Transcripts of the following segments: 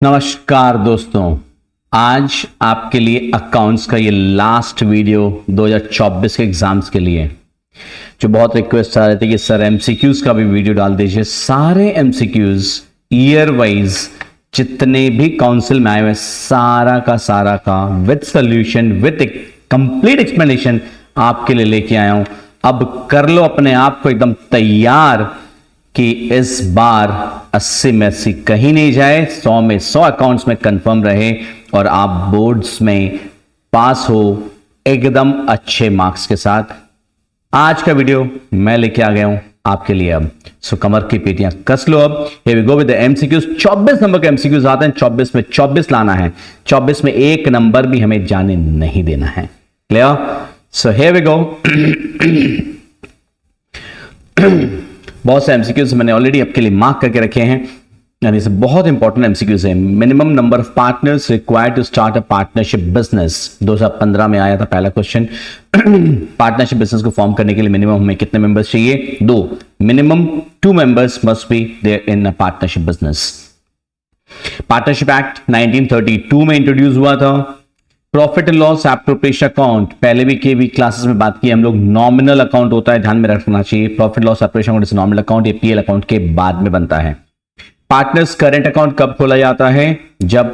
नमस्कार दोस्तों, आज आपके लिए अकाउंट्स का ये लास्ट वीडियो 2024 के एग्जाम्स के लिए जो बहुत रिक्वेस्ट आ रहे थे कि सर एमसीक्यूज का भी वीडियो डाल दीजिए। सारे एमसीक्यूज ईयर वाइज जितने भी काउंसिल में आए हुए सारा का with solution with complete explanation आपके लिए लेके आया हूं। अब कर लो अपने आप को एकदम तैयार कि इस बार 80 में 80 कहीं नहीं जाए, 100 में 100 अकाउंट्स में कंफर्म रहे और आप बोर्ड्स में पास हो एकदम अच्छे मार्क्स के साथ। आज का वीडियो मैं लेके आ गया हूं आपके लिए। अब सो कमर की पेटियां कस लो। अब here we go with the MCQs. 24 नंबर के एमसीक्यूज आते हैं, 24 में 24 लाना है, 24 में एक नंबर भी हमें जाने नहीं देना है। Clear? So here we go. बहुत से एमसीक्यूज मैंने ऑलरेडी आपके लिए मार्क करके रखे हैं, यानी से बहुत इंपॉर्टेंट एमसीक्यूज है। Minimum number of partners required to start a partnership business 2015 में आया था पहला क्वेश्चन। पार्टनरशिप बिजनेस को फॉर्म करने के लिए मिनिमम हमें कितने मेंबर्स चाहिए? 2। Minimum 2 members must be there in a partnership business. Partnership act 1932 में इंट्रोड्यूस हुआ था। Profit and loss appropriation account पहले भी के क्लासेस में बात की हम लोग। नॉमिनल अकाउंट होता है, ध्यान में रखना चाहिए। Profit loss appropriation account nominal account, ये पीएल अकाउंट के बाद में बनता है। पार्टनर्स करंट अकाउंट कब खोला जाता है? जब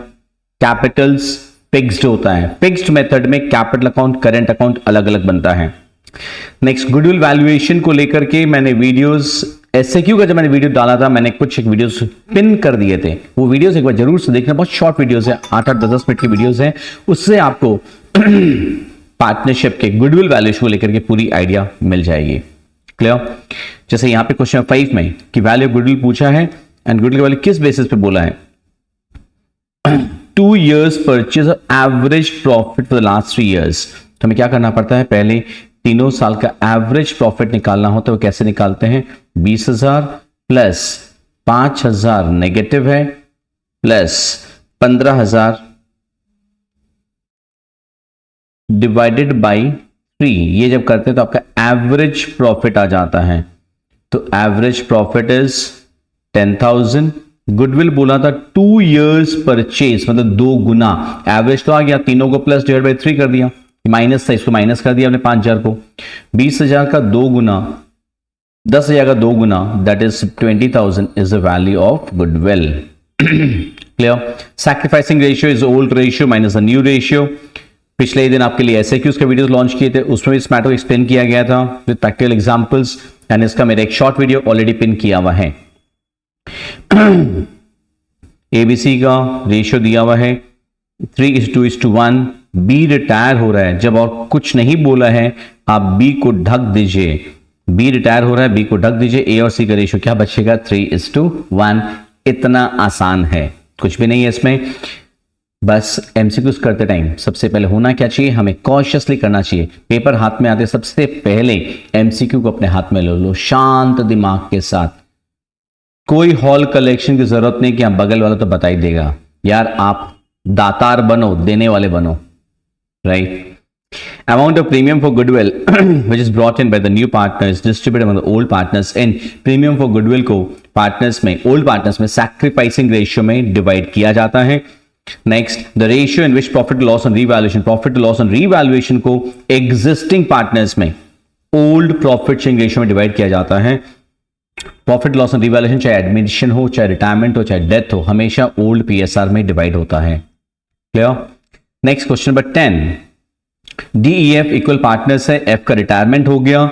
कैपिटल्स फिक्स्ड होता है। फिक्स्ड मेथड में कैपिटल अकाउंट करंट अकाउंट अलग अलग बनता है। नेक्स्ट, गुडविल वैल्यूएशन को लेकर के मैंने वीडियोस एसएक्यू का जब मैंने वीडियो डाला था, मैंने कुछ एक वीडियोस पिन कर दिए थे। वो वीडियोस एक बार जरूर से देखना, बहुत शॉर्ट वीडियोस है, 8-8 10-10 मिनट की वीडियोस हैं। उससे आपको पार्टनरशिप के गुडविल वैल्यूएशन को लेकर के पूरी आइडिया मिल जाएगी। क्लियर? जैसे यहां पे क्वेश्चन 5 में कि वैल्यू ऑफ गुडविल पूछा है एंड गुडविल वैल्यू किस बेसिस पे बोला है? 2 years purchase average profit for the last 3 years। तो हमें क्या करना पड़ता है? पहले 3 साल का एवरेज प्रॉफिट निकालना होता है। वो कैसे निकालते हैं? 20,000 प्लस 5,000 नेगेटिव है प्लस 15,000 डिवाइडेड बाई 3। ये जब करते हैं तो आपका एवरेज प्रॉफिट आ जाता है। तो एवरेज प्रॉफिट इज 10,000। गुडविल बोला था 2 years परचेज, मतलब 2 गुना। एवरेज तो आ गया, तीनों को प्लस डिवाइड बाई 3 कर दिया, माइनस था, इसको माइनस कर दिया हमने 5,000 को। 20,000 का 2 गुना, 10,000 का 2 गुना, that is 20,000 is the value of goodwill. Clear? Sacrificing ratio is old ratio minus the new ratio. पिछले दिन आपके लिए एसएक्यूज के वीडियोस लॉन्च किए थे, उसमें इस मैटर को एक्सप्लेन किया गया था विद प्रैक्टिकल एग्जांपल्स, एंड इसका मेरा एक शॉर्ट वीडियो ऑलरेडी पिन किया हुआ है। एबीसी का रेशियो दिया हुआ है 3:2:1। बी रिटायर हो रहा है, जब और कुछ नहीं बोला है आप बी को ढक दीजिए। बी रिटायर हो रहा है, बी को ढक दीजिए। ए और सी का रेशियो क्या बचेगा? 3:1। इतना आसान है, कुछ भी नहीं है इसमें। बस एमसीक्यूज करते टाइम सबसे पहले होना क्या चाहिए? हमें कॉशियसली करना चाहिए। पेपर हाथ में आते सबसे पहले एमसीक्यू को अपने हाथ में ले लो, शांत दिमाग के साथ। कोई हॉल कलेक्शन की जरूरत नहीं कि आप बगल वाला तो बता ही देगा। यार आप दातार बनो, देने वाले बनो, right? Amount of premium for goodwill which is brought in by the new partners distributed among the old partners. In premium for goodwill को पार्टनर्स में, ओल्ड पार्टनर्स में सैक्रिफाइसिंग रेशियो में डिवाइड किया जाता है। Next, the ratio in which profit loss on revaluation, profit loss on revaluation को existing partners में old profit sharing ratio में डिवाइड किया जाता है। प्रॉफिट लॉस ऑन रीवैल्यूएशन चाहे एडमिशन हो, चाहे रिटायरमेंट हो, चाहे डेथ हो, हमेशा ओल्ड पीएसआर में डिवाइड होता है। Clear? Next question number 10। DEF equal partners है, एफ का रिटायरमेंट हो गया।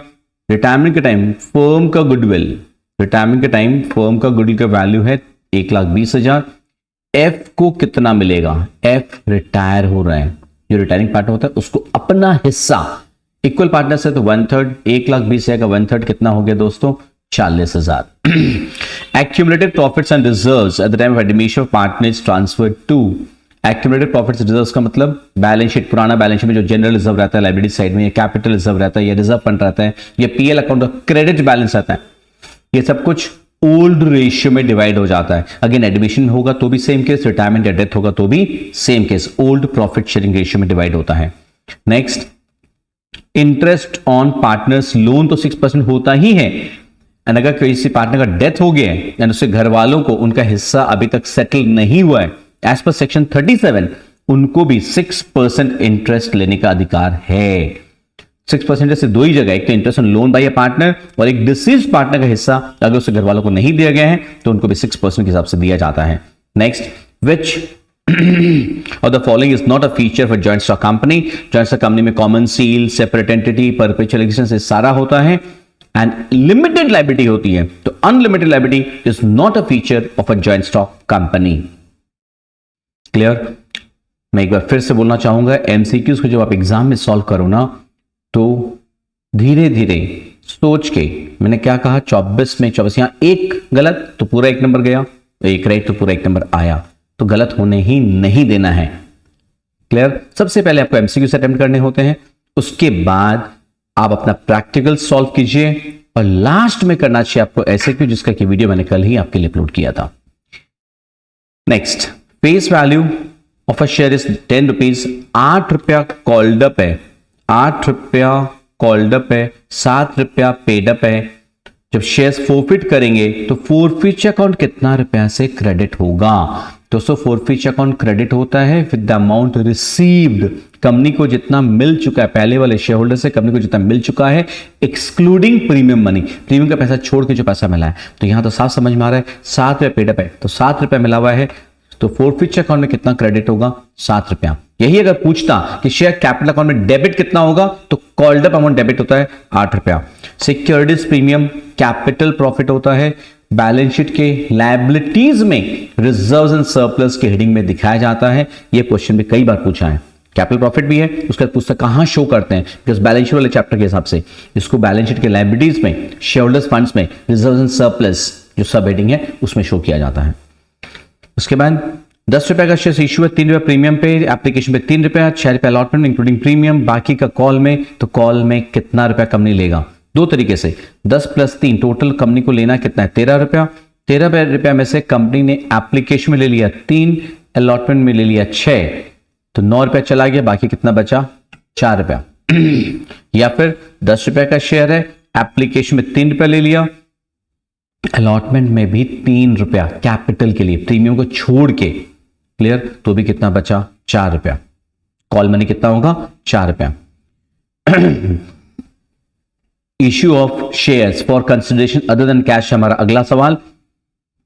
रिटायरमेंट के टाइम फर्म का गुडविल, रिटायरमेंट के टाइम फर्म का गुडविल का वैल्यू है 1,20,000। एफ को कितना मिलेगा? एफ रिटायर हो रहा है, जो रिटायरिंग पार्टनर होता है उसको अपना हिस्सा, इक्वल पार्टनर से तो 1/3, 1,20,000 का 1/3 कितना हो गया दोस्तों? 40,000। Accumulated profits and reserves at the time of admission of partner is transferred to accumulated profits and reserves का मतलब बैलेंस शीट, पुराना बैलेंस शीट में जो जनरल रिजर्व रहता है लाइबिलिटी साइड में, या कैपिटल रिजर्व रहता है, या रिजर्व फंड रहता है, या पीएल अकाउंट का क्रेडिट बैलेंस रहता है, ये सब कुछ ओल्ड रेशियो में डिवाइड हो जाता है। अगेन एडमिशन होगा तो भी सेम केस, रिटायरमेंट या डेथ होगा तो भी same case, old profit sharing ratio में डिवाइड होता है। Next, interest on partners loan तो 6% होता ही है, अगर किसी पार्टनर का डेथ हो गया है एंड उसके घर वालों को उनका हिस्सा अभी तक सेटल नहीं हुआ है एज पर सेक्शन 37 उनको भी 6% इंटरेस्ट लेने का अधिकार है। 6% से दो ही जगह, एक तो interest on loan by a partner और एक डिसीज्ड पार्टनर का हिस्सा अगर उसके घर वालों को नहीं दिया गया है तो उनको भी 6% के हिसाब से दिया जाता है। नेक्स्ट, विच और the following is not a feature for joint stock company. Joint stock company में common seal, separate entity, perpetual existence सारा होता है एंड लिमिटेड लायबिलिटी होती है। तो unlimited liability is not a feature of a joint stock company. Clear? मैं एक बार फिर से बोलना चाहूंगा, एमसीक्यूज को जब आप एग्जाम में सॉल्व करो ना तो धीरे धीरे सोच के, मैंने क्या कहा 24 में 24, यहां एक गलत तो पूरा 1 नंबर गया, एक राइट तो पूरा 1 नंबर आया, तो गलत होने ही नहीं देना है। क्लियर? सबसे पहले आपको एमसीक्यूज अटेम्प्ट करने होते हैं, उसके बाद आप अपना प्रैक्टिकल सॉल्व कीजिए और लास्ट में करना चाहिए आपको एसएक्यू, जिसका कि वीडियो मैंने कल ही आपके लिए अपलोड किया था। Next, face value of a share is 10 rupees. 8 रुपया कॉल्ड अप है, 8 रुपया कॉल्ड अप है, 7 रुपया पेड अप है। जब शेयर्स फोरफिट करेंगे तो फोरफिट अकाउंट कितना रुपया से क्रेडिट होगा? दोस्तों फोरफिट अकाउंट क्रेडिट होता है with the amount received. Company को जितना मिल चुका है, पहले वाले शेयर होल्डर से कंपनी को जितना मिल चुका है, एक्सक्लूडिंग प्रीमियम मनी, प्रीमियम का पैसा छोड़ के जो पैसा मिला है। तो यहां तो साफ समझ में आ रहा है 7 रुपया पेड अप है, तो 7 रुपया मिला हुआ है, तो फोरफिट अकाउंट में कितना क्रेडिट होगा? 7 रुपया। यही अगर पूछता कि शेयर कैपिटल अकाउंट में डेबिट कितना होगा, तो कॉल्ड अप अमाउंट डेबिट होता है 8 रुपया। सिक्योरिटीज प्रीमियम कैपिटल प्रॉफिट होता है, बैलेंस शीट के लायबिलिटीज में रिजर्व्स एंड सरप्लस के हेडिंग में दिखाया जाता है। यह क्वेश्चन भी कई बार पूछा है। कैपिटल प्रॉफिट भी है, उसका पुस्तक कहां शो करते हैं, बिकॉज बैलेंस शीट वाले चैप्टर के हिसाब से इसको बैलेंस शीट के लायबिलिटीज में, शेयर होल्डर्स फंड्स में, रिजर्व्स एंड सरप्लस जो सब हेडिंग है उसमें शो किया जाता है। उसके बाद 10 रुपए का शेयर इशू है, 3 रुपया प्रीमियम पे, एप्लीकेशन पे 3 रुपया, 6 रुपया अलॉटमेंट इंक्लूडिंग प्रीमियम, बाकी का कॉल में। तो कॉल में कितना रुपया कंपनी लेगा? दो तरीके से, 10 + 3 टोटल कंपनी को लेना कितना है? 13 रुपया। 13 रुपया में से कंपनी ने एप्लीकेशन में ले लिया 3, अलॉटमेंट में ले लिया 6, तो 9 रुपया चला गया, बाकी कितना बचा? 4 रुपया। या फिर 10 रुपया का शेयर है, एप्लीकेशन में 3 रुपया ले लिया, अलॉटमेंट में भी 3 रुपया कैपिटल के लिए, प्रीमियम को छोड़ के। क्लियर? तो भी कितना बचा? 4 रुपया। कॉल मनी कितना होगा? 4 रुपया। Issue of shares for consideration other than cash, हमारा अगला सवाल।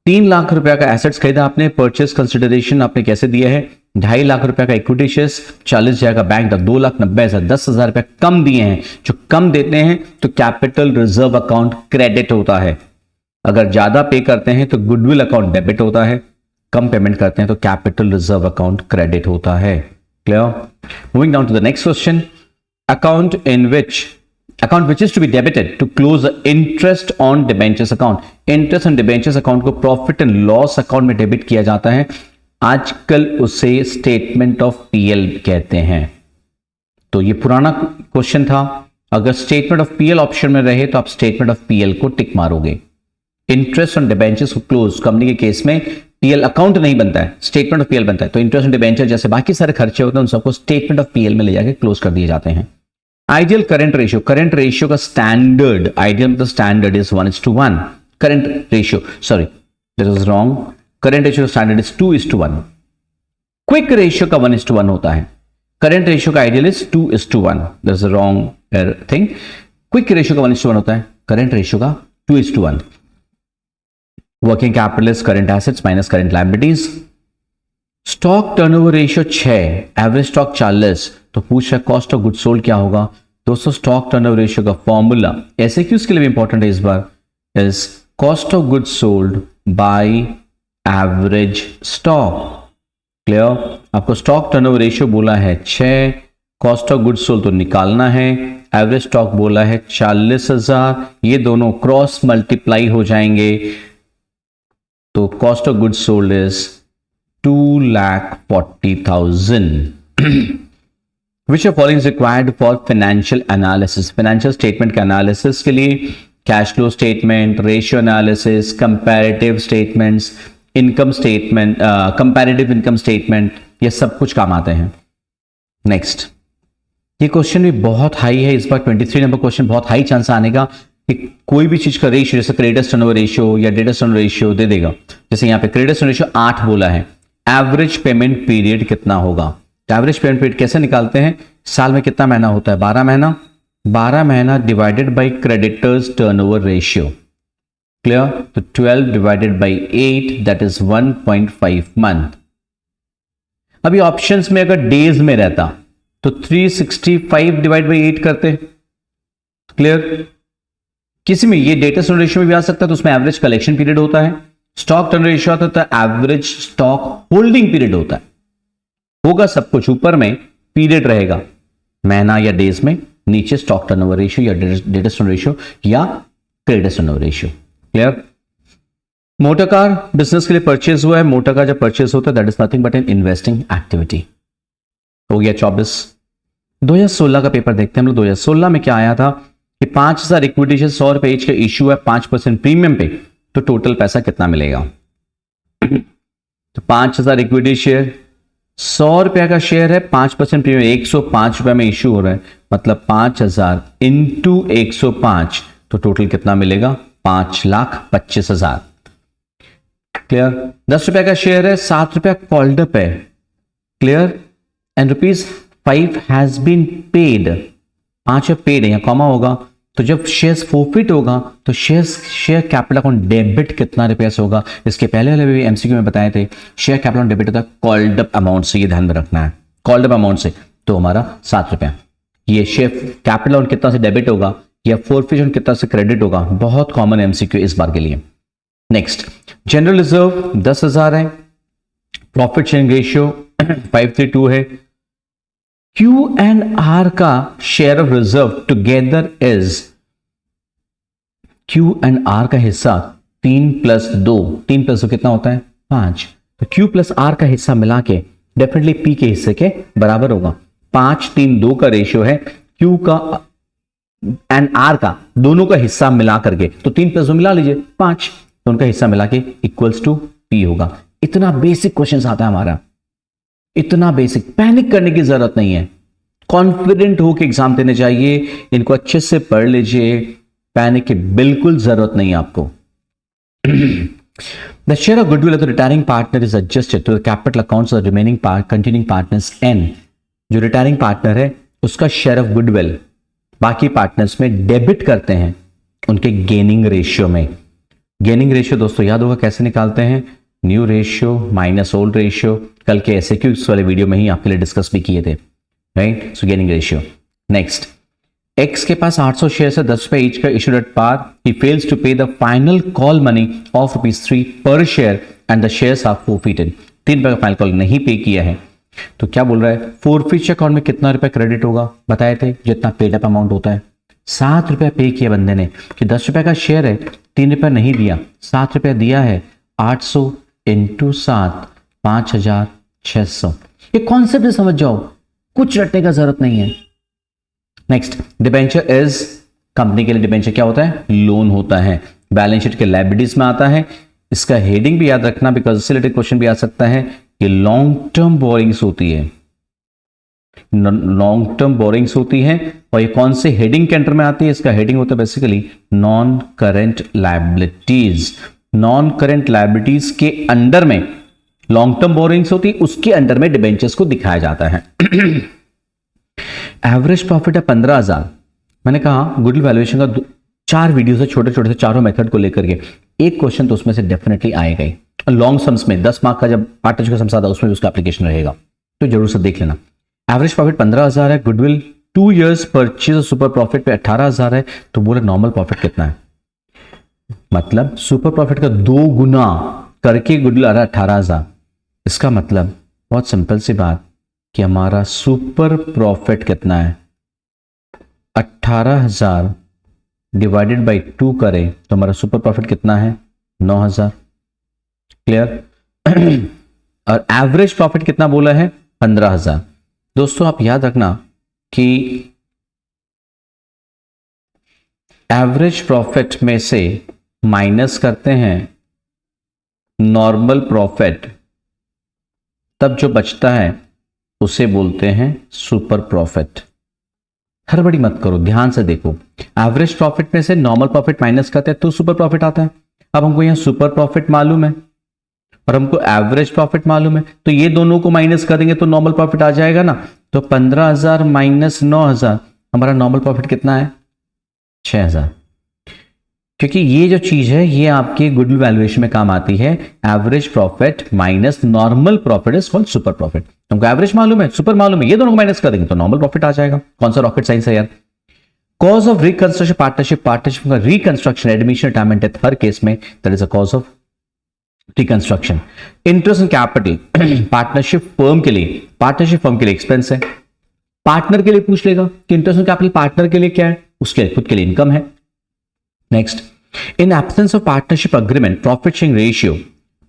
3 लाख रुपया का एसेट्स खरीदा आपने, परचेस कंसिडरेशन आपने कैसे दिया है? 2.5 लाख रुपया का इक्विटी शेयर्स, 40,000 का बैंक, 2,90,000, 10,000 रुपया कम दिए हैं। जो कम देते हैं तो कैपिटल रिजर्व अकाउंट क्रेडिट होता है, अगर ज्यादा पे करते हैं तो गुडविल अकाउंट डेबिट होता है, कम पेमेंट करते हैं तो कैपिटल रिजर्व अकाउंट क्रेडिट होता है। Clear? Moving down to the next question, account which is to be debited to close the interest on debentures account। Interest on debentures account को profit and loss account में debit किया जाता है, आजकल उसे statement of PL कहते हैं। तो ये पुराना क्वेश्चन था, अगर स्टेटमेंट ऑफ पीएल ऑप्शन में रहे तो आप स्टेटमेंट ऑफ पीएल को टिक मारोगे। इंटरेस्ट ऑन डिबेंचर्स को क्लोज, कंपनी के केस में पीएल अकाउंट नहीं बनता है, स्टेटमेंट ऑफ पीएल बनता है, तो इंटरेस्ट ऑन डिबेंचर जैसे बाकी सारे खर्चे होते हैं उन सबको स्टेटमेंट ऑफ पीएल में ले जाके क्लोज कर दिए जाते हैं। Ideal current ratio, current ratio का स्टैंडर्ड, आइडियल मतलब standard is 1:1। Current ratio, sorry this is wrong, current ratio standard is 2:1। Quick ratio का 1:1 होता है, करंट रेशियो का ideal is 2:1। This is wrong thing, quick ratio का 1:1 होता है, current ratio का 2:1। Working capital is current assets minus current liabilities. Stock turnover ratio 6, average stock 40, तो पूछ रहा है कॉस्ट ऑफ गुड सोल्ड क्या होगा? दोस्तों स्टॉक टर्नओवर रेशियो का फॉर्मूला एसएक्यूज के लिए भी इंपॉर्टेंट है इस बार, is cost of good sold by average stock. Clear? आपको स्टॉक टर्नओवर रेशियो बोला है 6, कॉस्ट ऑफ गुड सोल्ड तो निकालना है, एवरेज स्टॉक बोला है 40,000, ये दोनों क्रॉस मल्टीप्लाई हो जाएंगे, तो cost of good sold is 2,40,000। Which of following is required for financial analysis? Financial statement के एनालिसिस के लिए cash flow statement, ratio analysis, comparative statements, income statement, comparative income statement, ये सब कुछ काम आते हैं। नेक्स्ट, ये क्वेश्चन भी बहुत हाई है इस बार, 23 नंबर क्वेश्चन, बहुत हाई चांस आने का कि कोई भी चीज का रेशियो, जैसे क्रेडिटर्स टर्नओवर रेशियो या डेटर्स टर्नओवर रेशियो दे देगा। जैसे यहाँ पे क्रेडिटर्स टर्नओवर रेशियो 8 बोला है, एवरेज पेमेंट पीरियड कितना होगा। तो एवरेज पेमेंट पीरियड कैसे निकालते हैं, साल में कितना महीना होता है, 12 महीना, 12 महीना divided by creditors turnover ratio, clear. तो 12 divided by 8 that is 1.5 month. अभी ऑप्शंस में अगर डेज में रहता तो 365 डिवाइड बाय 8 करते, क्लियर। किसी में ये डेटा टर्न रेशियो में भी आ सकता है, तो उसमें एवरेज कलेक्शन पीरियड होता है, स्टॉक टर्न रेशियो आता है तो एवरेज स्टॉक होल्डिंग पीरियड होता है। होगा सब कुछ, ऊपर में पीरियड रहेगा महीना या डेज में, नीचे स्टॉक टर्नओवर रेशियो या डेटा टर्न रेशियो या credit turnover ratio, clear. Motor car business के लिए परचेज हुआ है, मोटर कार जब परचेज होता है that is nothing but an investing activity. हो गया 24। 2016 का पेपर देखते हैं हम लोग। 2016 में क्या आया था कि 5000 इक्विटी शेयर 100 रुपए एच का इश्यू है 5% प्रीमियम पे, तो टोटल पैसा कितना मिलेगा। तो 5000 इक्विटी शेयर 100 रुपया का शेयर है, 5% प्रीमियम 105 रुपए में इश्यू हो रहा है, मतलब 5000 इंटू 105, तो टोटल कितना मिलेगा 5,25,000, क्लियर। 10 रुपया का शेयर है, 7 रुपया कॉल्ड अप है, clear, and ₹5 has been paid, 5 paid है, यहां कॉमा होगा। तो जब शेयर्स फोरफिट होगा तो शेयर कैपिटल अकाउंट डेबिट कितना रुपया से होगा। इसके पहले वाले भी एमसीक्यू में बताए थे, शेयर कैपिटल अकाउंट डेबिट होता है कॉल्ड अप अमाउंट से, ये ध्यान में रखना है, कॉल्ड अप अमाउंट से, तो हमारा 7 रुपया। ये शेयर कैपिटल अकाउंट कितना से डेबिट होगा या फोरफिशन कितना से क्रेडिट होगा, बहुत कॉमन एमसीक्यू इस बार के लिए। नेक्स्ट, जनरल रिजर्व 10,000 है, प्रॉफिट शेयरिंग रेशियो 532 है, क्यू एंड आर का share of reserve together is, Q and R का हिस्सा 3+2, 3+2 कितना होता है 5, तो क्यू प्लस आर का हिस्सा मिला के डेफिनेटली पी के हिस्से के बराबर होगा। 5-3-2 का रेशियो है, क्यू का एंड आर का दोनों का हिस्सा मिला करके, तो 3+2 मिला लीजिए 5, तो उनका हिस्सा मिला के इक्वल्स टू पी होगा। इतना बेसिक क्वेश्चन आता है हमारा, इतना बेसिक, पैनिक करने की जरूरत नहीं है, कॉन्फिडेंट होकर एग्जाम देने चाहिए, इनको अच्छे से पढ़ लीजिए, पैनिक की बिल्कुल जरूरत नहीं है आपको। The share of goodwill of the retiring partner is adjusted to the capital accounts of the remaining continuing partners N। जो रिटायरिंग पार्टनर है उसका शेयर ऑफ गुडविल बाकी पार्टनर्स में डेबिट करते हैं उनके गेनिंग रेशियो में। गेनिंग रेशियो दोस्तों याद होगा कैसे निकालते हैं, new ratio minus old ratio, कल के एसएक्यूज वाले वीडियो में ही आपके लिए डिस्कस भी किए थे, right. So gaining ratio. Next, X के पास 800 शेयर है, 10 रुपए ईच का issued at par, he fails to pay the final call money of ₹3 per share and the shares are forfeited. 3 रुपए का फाइनल कॉल नहीं पे किया है, तो क्या बोल रहा है, फोरफिट अकाउंट में कितना रुपए क्रेडिट होगा, बताए थे जितना पेड अप अमाउंट होता है। 7 रुपया पे किया बंदे ने, कि 10 रुपए का शेयर है, 3 रुपया नहीं दिया, 7 रुपया दिया है, 800 इंटू 7 5,600। ये कॉन्सेप्ट समझ जाओ, कुछ रटने का जरूरत नहीं है। नेक्स्ट, डिबेंचर इज, कंपनी के लिए डिबेंचर क्या होता है, लोन होता है, बैलेंस शीट के लायबिलिटीज में आता है। इसका हेडिंग भी याद रखना, बिकॉज इससे रिलेटेड क्वेश्चन भी आ सकता है। ये लॉन्ग टर्म बोरिंग्स होती है, लॉन्ग टर्म बोरिंग्स होती है, और ये कौन से हेडिंग के अंडर में आती है, इसका हेडिंग होता है basically non current liabilities. Non current liabilities के अंडर में लॉन्ग टर्म बोरिंग्स होती है, उसके अंडर में डिबेंचर्स को दिखाया जाता है। एवरेज प्रॉफिट है 15,000। मैंने कहा गुडविल वैल्यूएशन का 4 वीडियो है, छोटे छोटे से चारों मेथड को लेकर के, एक क्वेश्चन तो उसमें से डेफिनेटली आएगा ही। लॉन्ग सम्स में 10 मार्क का जब पार्टनरशिप का सम्स आता है उसमें भी उसका एप्लीकेशन रहेगा, तो जरूर से देख लेना। एवरेज प्रॉफिट 15,000 है, गुडविल 2 इयर्स परचेज और सुपर प्रॉफिट पे 18,000 है, तो बोले नॉर्मल प्रॉफिट कितना है, मतलब सुपर प्रॉफिट का 2 गुना करके गुडविल आ रहा है 18,000। इसका मतलब बहुत सिंपल सी बात कि हमारा सुपर प्रॉफिट कितना है, 18,000 डिवाइडेड बाई 2 करें तो हमारा सुपर प्रॉफिट कितना है 9,000, क्लियर। और एवरेज प्रॉफिट कितना बोला है 15,000। दोस्तों आप याद रखना कि एवरेज प्रॉफिट में से माइनस करते हैं नॉर्मल प्रॉफिट, तब जो बचता है उसे बोलते हैं सुपर प्रॉफिट। हड़बड़ी मत करो, ध्यान से देखो, एवरेज प्रॉफिट में से नॉर्मल प्रॉफिट माइनस करते हैं तो सुपर प्रॉफिट आता है। अब हमको यहां सुपर प्रॉफिट मालूम है, और हमको एवरेज प्रॉफिट मालूम है, तो ये दोनों को माइनस करेंगे तो नॉर्मल प्रॉफिट आ जाएगा ना। तो 15,000 माइनस 9,000, हमारा नॉर्मल प्रॉफिट कितना है? 6,000। क्योंकि ये जो चीज है ये आपके गुडविल वैल्यूएशन में काम आती है। Average profit minus normal profit is called super profit. तुमको एवरेज मालूम है, सुपर मालूम है, ये दोनों को माइनस कर देंगे तो नॉर्मल प्रॉफिट आ जाएगा। कौन सा रॉकेट साइंस है यार। Cause of reconstruction partnership, partnership का रिकंस्ट्रक्शन, एडमिशन, रिटायरमेंट, डेथ, हर केस में that is a cause of reconstruction. Interest in capital, partnership firm के लिए, पार्टनरशिप फर्म के लिए एक्सपेंस है। पार्टनर के लिए पूछ लेगा कि इंटरेस्ट इन कैपिटल पार्टनर के लिए क्या है, उसके खुद के लिए इनकम है। Next, in absence of partnership agreement, profit sharing ratio,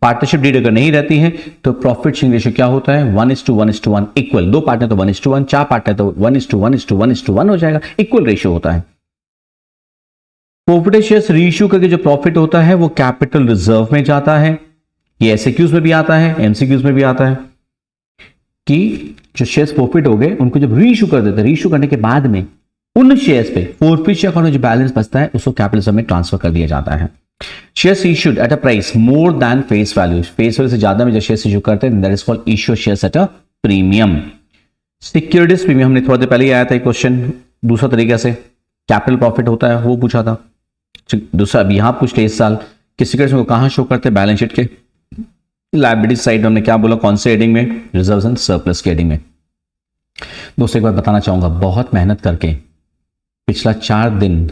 partnership deed अगर नहीं रहती है तो प्रॉफिट शेयरिंग रेशियो क्या होता है? 1:1:1 इक्वल। 2 पार्टनर तो 1:1, 4 पार्टनर तो 1:1:1 हो जाएगा, इक्वल रेशियो होता है। प्रॉफिट शेयर्स रीइश्यू करके जो प्रॉफिट होता है वो कैपिटल रिजर्व में जाता है। ये एसएक्यूज में भी आता है, एमसीक्यूज में भी आता है कि जो शेयर्स प्रॉफिट हो गए उनको जब रीइश्यू कर देते हैं, रीइश्यू करने के बाद में उन शेयर्स पे फोरफिट अकाउंट में जो बैलेंस बचता है उसको कैपिटल रिजर्व में ट्रांसफर कर दिया जाता है। Shares issued at a price more than face value, face value से ज्यादा में जो शेयर्स इश्यू करते हैं that is called issue shares at a premium. Securities premium हमने थोड़ी देर पहले ही आया था क्वेश्चन, दूसरा तरीका से कैपिटल प्रॉफिट होता है वो पूछा था। दूसरा अभी यहां पूछ ले, इस साल कि सिक्योरिटीज को कहां शो करते हैं? बैलेंस शीट के लायबिलिटी साइड। हमने क्या बोला, कौन से हेडिंग में? रिजर्व्स एंड सरप्लस के हेडिंग में। दोस्तों एक बात बताना चाहूंगा, बहुत मेहनत करके पिछला 4 दिन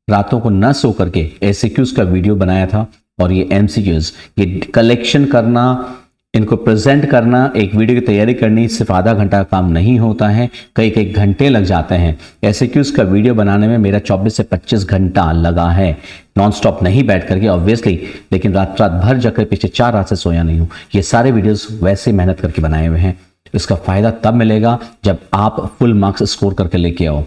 रातों को न सो करके एसक्यूज का वीडियो बनाया था, और ये एमसीक्यूज, ये कलेक्शन करना, इनको प्रेजेंट करना, एक वीडियो की तैयारी करनी सिर्फ आधा घंटा का काम नहीं होता है, कई घंटे लग जाते हैं। एसक्यूज का वीडियो बनाने में मेरा 24 से 25 घंटा लगा है, नॉन स्टॉप नहीं बैठ करके ऑब्वियसली, लेकिन रात भर जाकर पिछले 4 रात से सोया नहीं हूं। ये सारे वीडियोस वैसे मेहनत करके बनाए हुए हैं। इसका फायदा तब मिलेगा जब आप फुल मार्क्स स्कोर करके लेके आओ,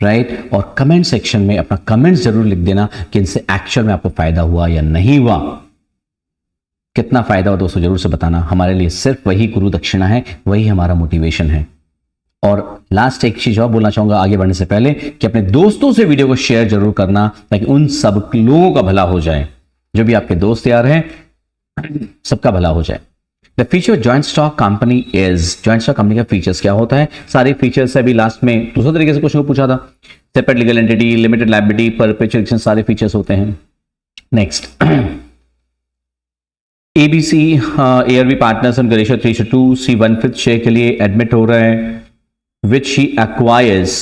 राइट। और कमेंट सेक्शन में अपना कमेंट जरूर लिख देना कि इनसे एक्चुअल में आपको फायदा हुआ या नहीं हुआ। कितना फायदा हुआ दोस्तों जरूर से बताना। हमारे लिए सिर्फ वही गुरु दक्षिणा है, वही हमारा मोटिवेशन है। और लास्ट एक चीज और बोलना चाहूंगा आगे बढ़ने से पहले कि अपने दोस्तों से वीडियो को शेयर जरूर करना ताकि उन सब लोगों का भला हो जाए, जो भी आपके दोस्त यार हैं सबका भला हो जाए। The feature joint stock company is, joint stock company का फीचर्स क्या होता है? सारे फीचर्स अभी लास्ट में दूसरे तरीके से क्वेश्चन को पूछा था। Separate legal entity, limited liability, perpetual action, सारे फीचर्स होते हैं। नेक्स्ट, एबीसी एआरबी पार्टनर्स उनका रेशियो 3:2, सी 1/5 शेयर के लिए एडमिट हो रहा है, which he acquires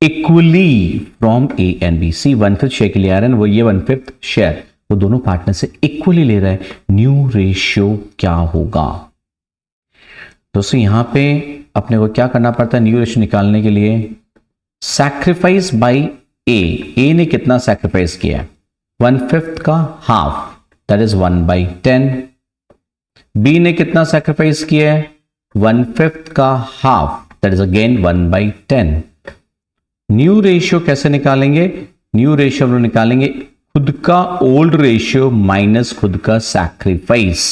equally from A and B. C 1/5 share के लिए आ रहा है, वो ये 1/5 शेयर वो दोनों पार्टनर से इक्वली ले रहा है। न्यू रेशियो क्या होगा दोस्तों? यहां पे अपने को क्या करना पड़ता है न्यू रेशियो निकालने के लिए? सैक्रिफाइस बाय ए ने कितना सैक्रिफाइस किया है? 1/5 का हाफ, दैट इज 1/10। बी ने कितना सैक्रिफाइस किया है? 1/5 का half, that is again 1/10। New ratio कैसे निकालेंगे? न्यू रेशियो हम लोग निकालेंगे खुद का ओल्ड रेशियो माइनस खुद का सैक्रिफाइस।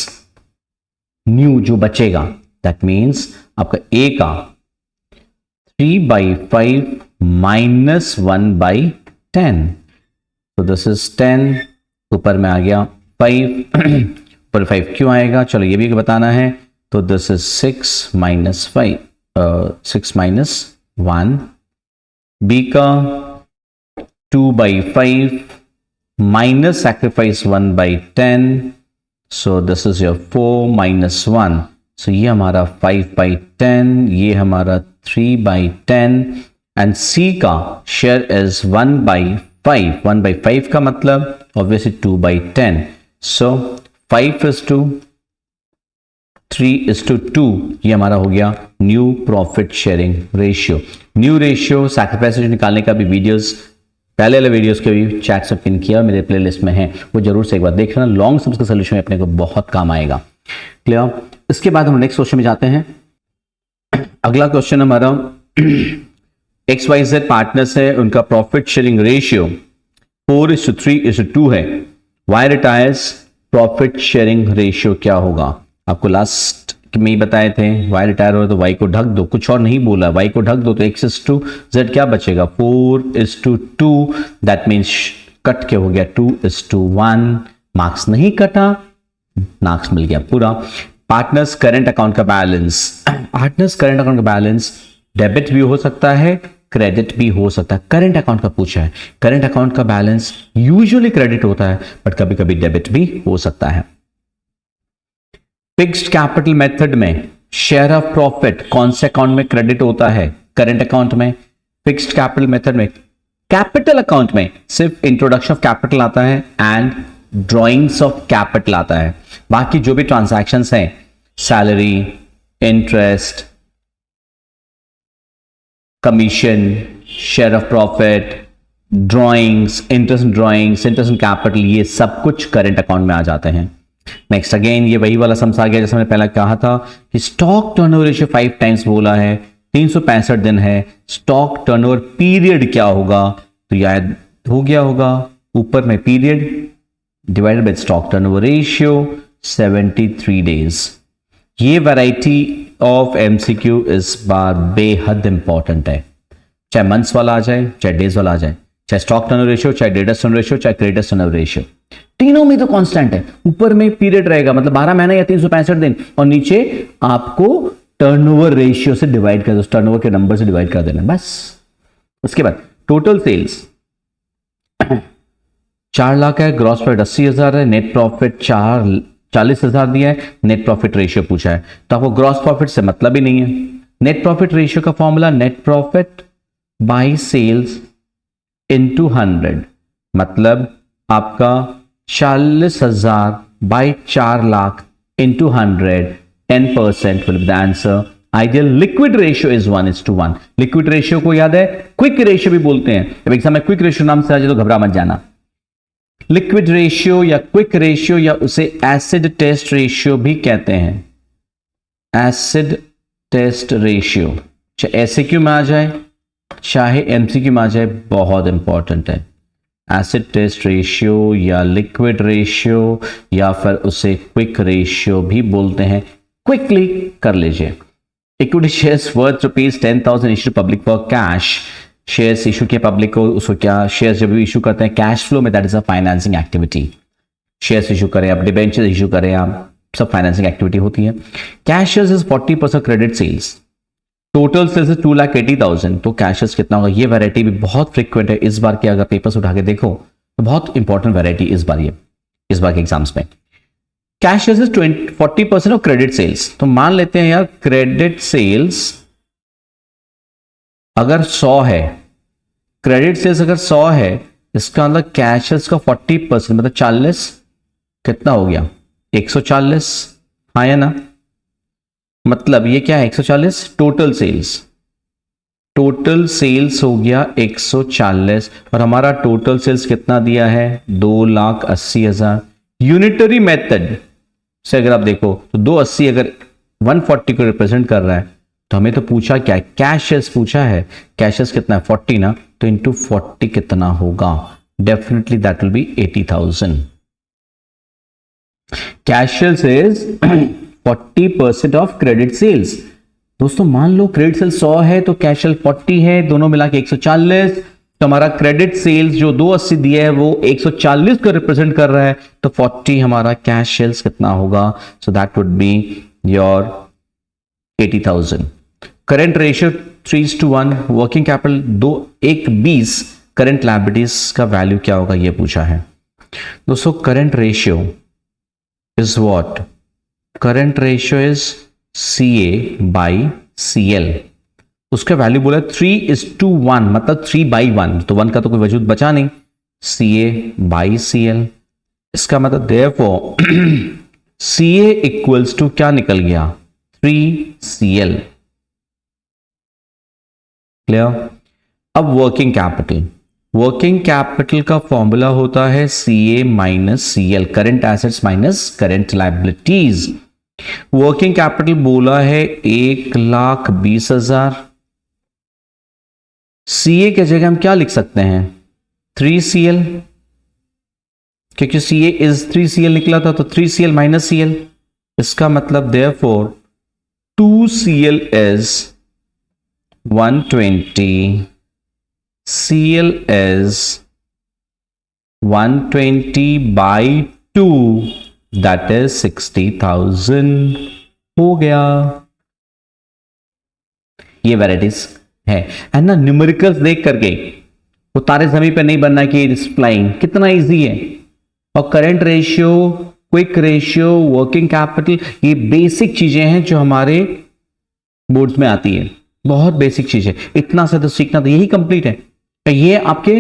न्यू जो बचेगा दैट मीन्स आपका ए का 3/5 माइनस 1/10, तो दिस इज 10, ऊपर में आ गया 5 पर 5 क्यों आएगा? चलो ये भी बताना है। तो this is 6 minus 5, 6 minus 1। B का 2/5 minus sacrifice 1/10, so this is your 4 minus 1, so ये हमारा 5/10, ये हमारा 3/10, and C का share is 1/5, 1/5 का मतलब obviously 2/10, so 5:3 3:2, ये हमारा हो गया new profit sharing ratio. New ratio sacrifice निकालने का भी वीडियोस पहले वाले वीडियोस के भी चैट्स में पिन किया, मेरे प्लेलिस्ट में है, वो जरूर से एक बार देख लेना। लॉन्ग सम्स का सोल्यूशन अपने को बहुत काम आएगा। क्लियर? इसके बाद हम नेक्स्ट क्वेश्चन में जाते हैं। अगला क्वेश्चन हमारा XYZ पार्टनर्स है, उनका प्रॉफिट शेयरिंग रेशियो 4:3:2 है। Y retires, profit sharing ratio क्या होगा? आपको लास्ट में ही बताए थे, वाई रिटायर हो तो वाई को ढक दो, कुछ और नहीं बोला, वाई को ढक दो तो X:Z क्या बचेगा? 4:2, दैट मीन्स कट के हो गया 2:1। मार्क्स नहीं कटा, मार्क्स मिल गया पूरा। पार्टनर्स करंट अकाउंट का बैलेंस, पार्टनर्स करंट अकाउंट का बैलेंस डेबिट भी हो सकता है, क्रेडिट भी हो सकता है। करंट अकाउंट का पूछा है, करंट अकाउंट का बैलेंस यूजुअली क्रेडिट होता है बट कभी कभी डेबिट भी हो सकता है। फिक्स्ड कैपिटल मेथड में शेयर ऑफ प्रॉफिट कौन से अकाउंट में क्रेडिट होता है? करंट अकाउंट में। फिक्स्ड कैपिटल मेथड में कैपिटल अकाउंट में सिर्फ इंट्रोडक्शन ऑफ कैपिटल आता है एंड ड्रॉइंग्स ऑफ कैपिटल आता है। बाकी जो भी ट्रांजैक्शंस हैं, salary, interest, commission, share of profit, drawings, interest drawings, interest capital, ये सब कुछ करंट अकाउंट में आ जाते हैं। नेक्स्ट अगेन ये वही वाला सम्स आ गया जैसे मैंने पहले कहा था कि स्टॉक टर्नओवर रेशियो 5 टाइम्स बोला है, 365 दिन है। स्टॉक टर्नओवर पीरियड क्या होगा? तो याद हो गया होगा, ऊपर में period divided by stock turnover ratio 73 days. ये वैरायटी ऑफ एमसीक्यू इस बार बेहद इंपॉर्टेंट है, चाहे मंथ्स वाला आ जाए, चाहे डेज वाला आ जाए, चाहे स्टॉक टर्नओवर रेशियो, चाहे डेटर्स टर्नओवर रेशियो, चाहे क्रेडिटर्स टर्नओवर रेशियो, तीनों में तो कांस्टेंट है। ऊपर में पीरियड रहेगा मतलब 12 महीने या 365 दिन, और नीचे आपको टर्नओवर रेशियो से डिवाइड कर दो, टर्नओवर के नंबर से डिवाइड कर देना बस। उसके बाद टोटल सेल्स 4 लाख है, ग्रॉस प्रॉफिट 80,000 है, नेट प्रॉफिट 40,000 दिया है, नेट प्रॉफिट रेशियो पूछा है तो आपको ग्रॉस प्रॉफिट से मतलब ही नहीं है। नेट प्रॉफिट रेशियो का formula net profit by sales into 100, मतलब आपका 40,000 by 4 lakh into 100, 10% will be the answer. Ideal liquid ratio is 1:1। Liquid ratio को याद है, क्विक रेशियो भी बोलते हैं। जब एग्जाम में क्विक रेशियो नाम से आ जाए तो घबरा मत जाना। लिक्विड रेशियो या क्विक रेशियो या उसे एसिड टेस्ट रेशियो भी कहते हैं। एसिड टेस्ट रेशियो चाहे एसक्यू में आ जाए चाहे एमसीक्यू में आ जाए, बहुत इंपॉर्टेंट है। एसिड टेस्ट रेशियो या लिक्विड रेशियो या फिर उसे क्विक रेशियो भी बोलते हैं। क्विकली कर लीजिए। Equity shares worth ₹10,000 issue public for cash. Shares issue किए पब्लिक को, उसको क्या शेयर्स जब भी इशू करते हैं कैश फ्लो में, that is a financing activity. Shares issue करें आप, डिबेंचर इशू करें आप, सब फाइनेंसिंग एक्टिविटी होती है। Cash shares is 40% credit sales. Total sales 2,80,000, तो कैशेस कितना होगा? ये वैरायटी भी बहुत फ्रिक्वेंट है। इस बार के अगर पेपर्स उठा के देखो तो बहुत इंपॉर्टेंट वैरायटी इस बार के एग्जाम्स में। Cashes is 40% of credit sales. तो मान लेते हैं यार क्रेडिट सेल्स अगर 100 है, क्रेडिट सेल्स अगर 100 है, इसका मतलब कैशेस का 40% मतलब 40 कितना हो गया? 140। हाँ या ना? मतलब ये क्या है? 140 टोटल सेल्स। टोटल सेल्स हो गया 140 और हमारा टोटल सेल्स कितना दिया है? 2,80,000। यूनिटरी मेथड से अगर आप देखो तो 280 अगर 140 को रिप्रेजेंट कर रहा है तो हमें तो पूछा क्या है? कैशेस पूछा है। कैशेस कितना है? 40 ना, तो इंटू 40 कितना होगा? Definitely that will be 80,000। Cashes is 40% of credit sales. दोस्तों मान लो क्रेडिट सेल्स 100 है तो कैश सेल 40 है, दोनों मिला के 140, तो हमारा क्रेडिट सेल्स जो 280 दिया है वो 140 को रिप्रेजेंट कर रहा है, तो 40 हमारा कैश सेल्स कितना होगा? So that would be your 80,000। Current ratio 3:1, working capital 1:20, current liabilities का वैल्यू क्या होगा ये पूछा है। दोस्तों current ratio is what? Current ratio is CA by CL। उसका वैल्यू बोला 3:1, मतलब 3/1, तो 1 का तो कोई वजूद बचा नहीं। CA बाई CL, इसका मतलब देयरफॉर CA इक्वल्स टू क्या निकल गया? 3CL। क्लियर? अब वर्किंग कैपिटल, वर्किंग कैपिटल का फॉर्मूला होता है CA minus CL, current assets minus current liabilities. Working capital बोला है 1,20,000। CA के जगह हम क्या लिख सकते हैं? 3CL, क्योंकि CA इज 3CL निकला था, तो 3CL माइनस CL। इसका मतलब therefore 2CL is 120, CL is 120 by 2, that is 60,000 हो गया। ये वैराइटीज है एंड ना न्यूमेरिकल्स देख करके वो तारे जमीन पे नहीं बनना कि डिस्प्लाइंग कितना इजी है। और current ratio, quick ratio, working capital, ये बेसिक चीजें हैं जो हमारे बोर्ड्स में आती है, बहुत बेसिक चीज है। इतना से तो सीखना, तो यही कंप्लीट है। तो ये आपके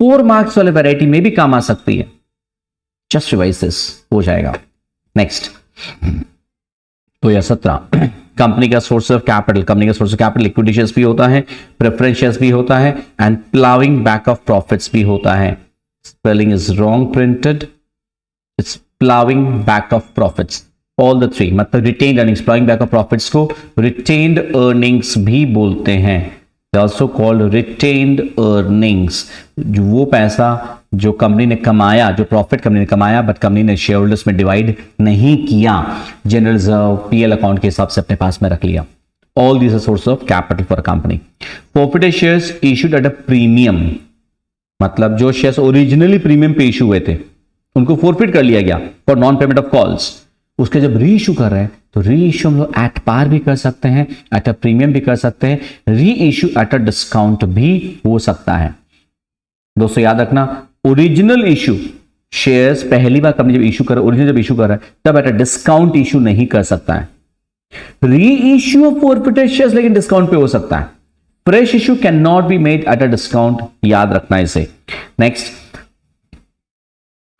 4 मार्क्स वाले वैरायटी में भी काम आ सकती है। जस्ट रिवाइज दिस, हो जाएगा। नेक्स्ट 2017 कंपनी का सोर्स ऑफ कैपिटल, कंपनी का source of capital liquid shares भी होता है, प्रेफरेंस शेयर्स भी होता है and ploughing back of profits भी होता है। Spelling is wrong printed, it's ploughing back of profits, all the three. मतलब retained earnings, ploughing back of profits को रिटेन्ड अर्निंग्स भी बोलते हैं, ऑल्सो कॉल्ड रिटेन्ड अर्निंग्स। जो वो पैसा जो कंपनी ने कमाया, जो प्रॉफिट कंपनी ने कमाया बट कंपनी ने शेयर होल्डर्स में डिवाइड नहीं किया, जनरल रिजर्व पीएल अकाउंट के हिसाब से अपने पास में रख लिया। All this are source of capital for a company. Forfeited shares issued at a premium, मतलब जो शेयर्स ओरिजिनली प्रीमियम पे इशू हुए थे उनको फोरफिट कर लिया गया for non payment of calls. उसके जब री इशू कर रहे हैं तो री इशू हम लोग एट पार भी कर सकते हैं, एट अ प्रीमियम भी कर सकते हैं, री इशू एट अ डिस्काउंट भी हो सकता है। दोस्तों याद रखना, ओरिजिनल इशू शेयर्स पहली बार कंपनी जब इशू कर, ओरिजिनल जब इशू कर रहा है तब एट अ डिस्काउंट इशू नहीं कर सकता है। री इशू ऑफ फॉरफिटेड शेयर्स लेकिन डिस्काउंट पे हो सकता है। Fresh issue can not be made at a discount, याद रखना इसे। नेक्स्ट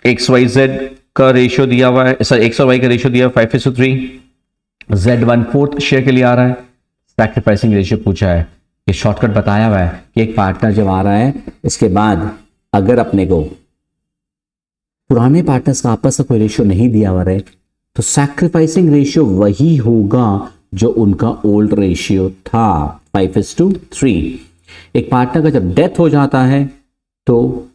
XYZ का रेशियो दिया हुआ है, सर X और Y का रेशियो दिया हुआ है 5:3, Z 1/4 शेयर के लिए आ रहा है। सैक्रिफाइसिंग रेशियो पूछा है, ये शॉर्टकट बताया हुआ है कि एक पार्टनर जब आ रहा है इसके बाद अगर अपने को पुराने पार्टनर्स का आपस में कोई रेशियो नहीं दिया हुआ रहे तो सैक्रिफाइसिंग रेशियो वही होगा जो उनका ओल्ड रेशियो था 5:3। एक पार्टनर का जब डेथ हो जाता है तो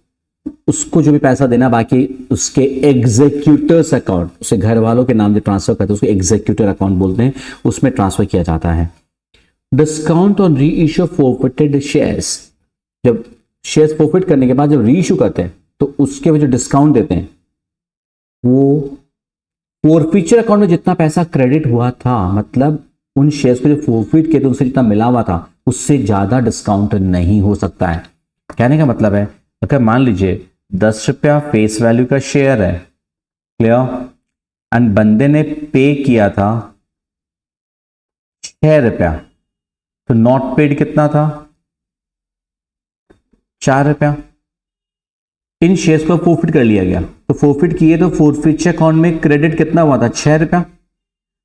उसको जो भी पैसा देना बाकी उसके एग्जीक्यूटर्स अकाउंट, उसे घर वालों के नाम से ट्रांसफर करते हैं, उसको एग्जीक्यूटर अकाउंट बोलते हैं, उसमें ट्रांसफर किया जाता है। डिस्काउंट ऑन री इश्यू फॉरफिटेड शेयर्स, जब शेयर्स फॉरफिट करने के बाद जब री इश्यू करते हैं तो उसके वजह डिस्काउंट देते हैं, वो फॉरफिचर अकाउंट में जितना पैसा क्रेडिट हुआ था, मतलब उन शेयर्स को जो फॉरफिट किए थे उनसे जितना मिला हुआ था उससे ज्यादा डिस्काउंट नहीं हो सकता है। कहने का मतलब है अगर मान लीजिए 10 रुपया फेस वैल्यू का शेयर है, क्लियर, एंड बंदे ने पे किया था 6 रुपया, तो नॉट पेड कितना था 4 रुपया। इन शेयर्स को फॉरफिट कर लिया गया, तो फॉरफिट किए तो फॉरफिचर अकाउंट में क्रेडिट कितना हुआ था 6 रुपया।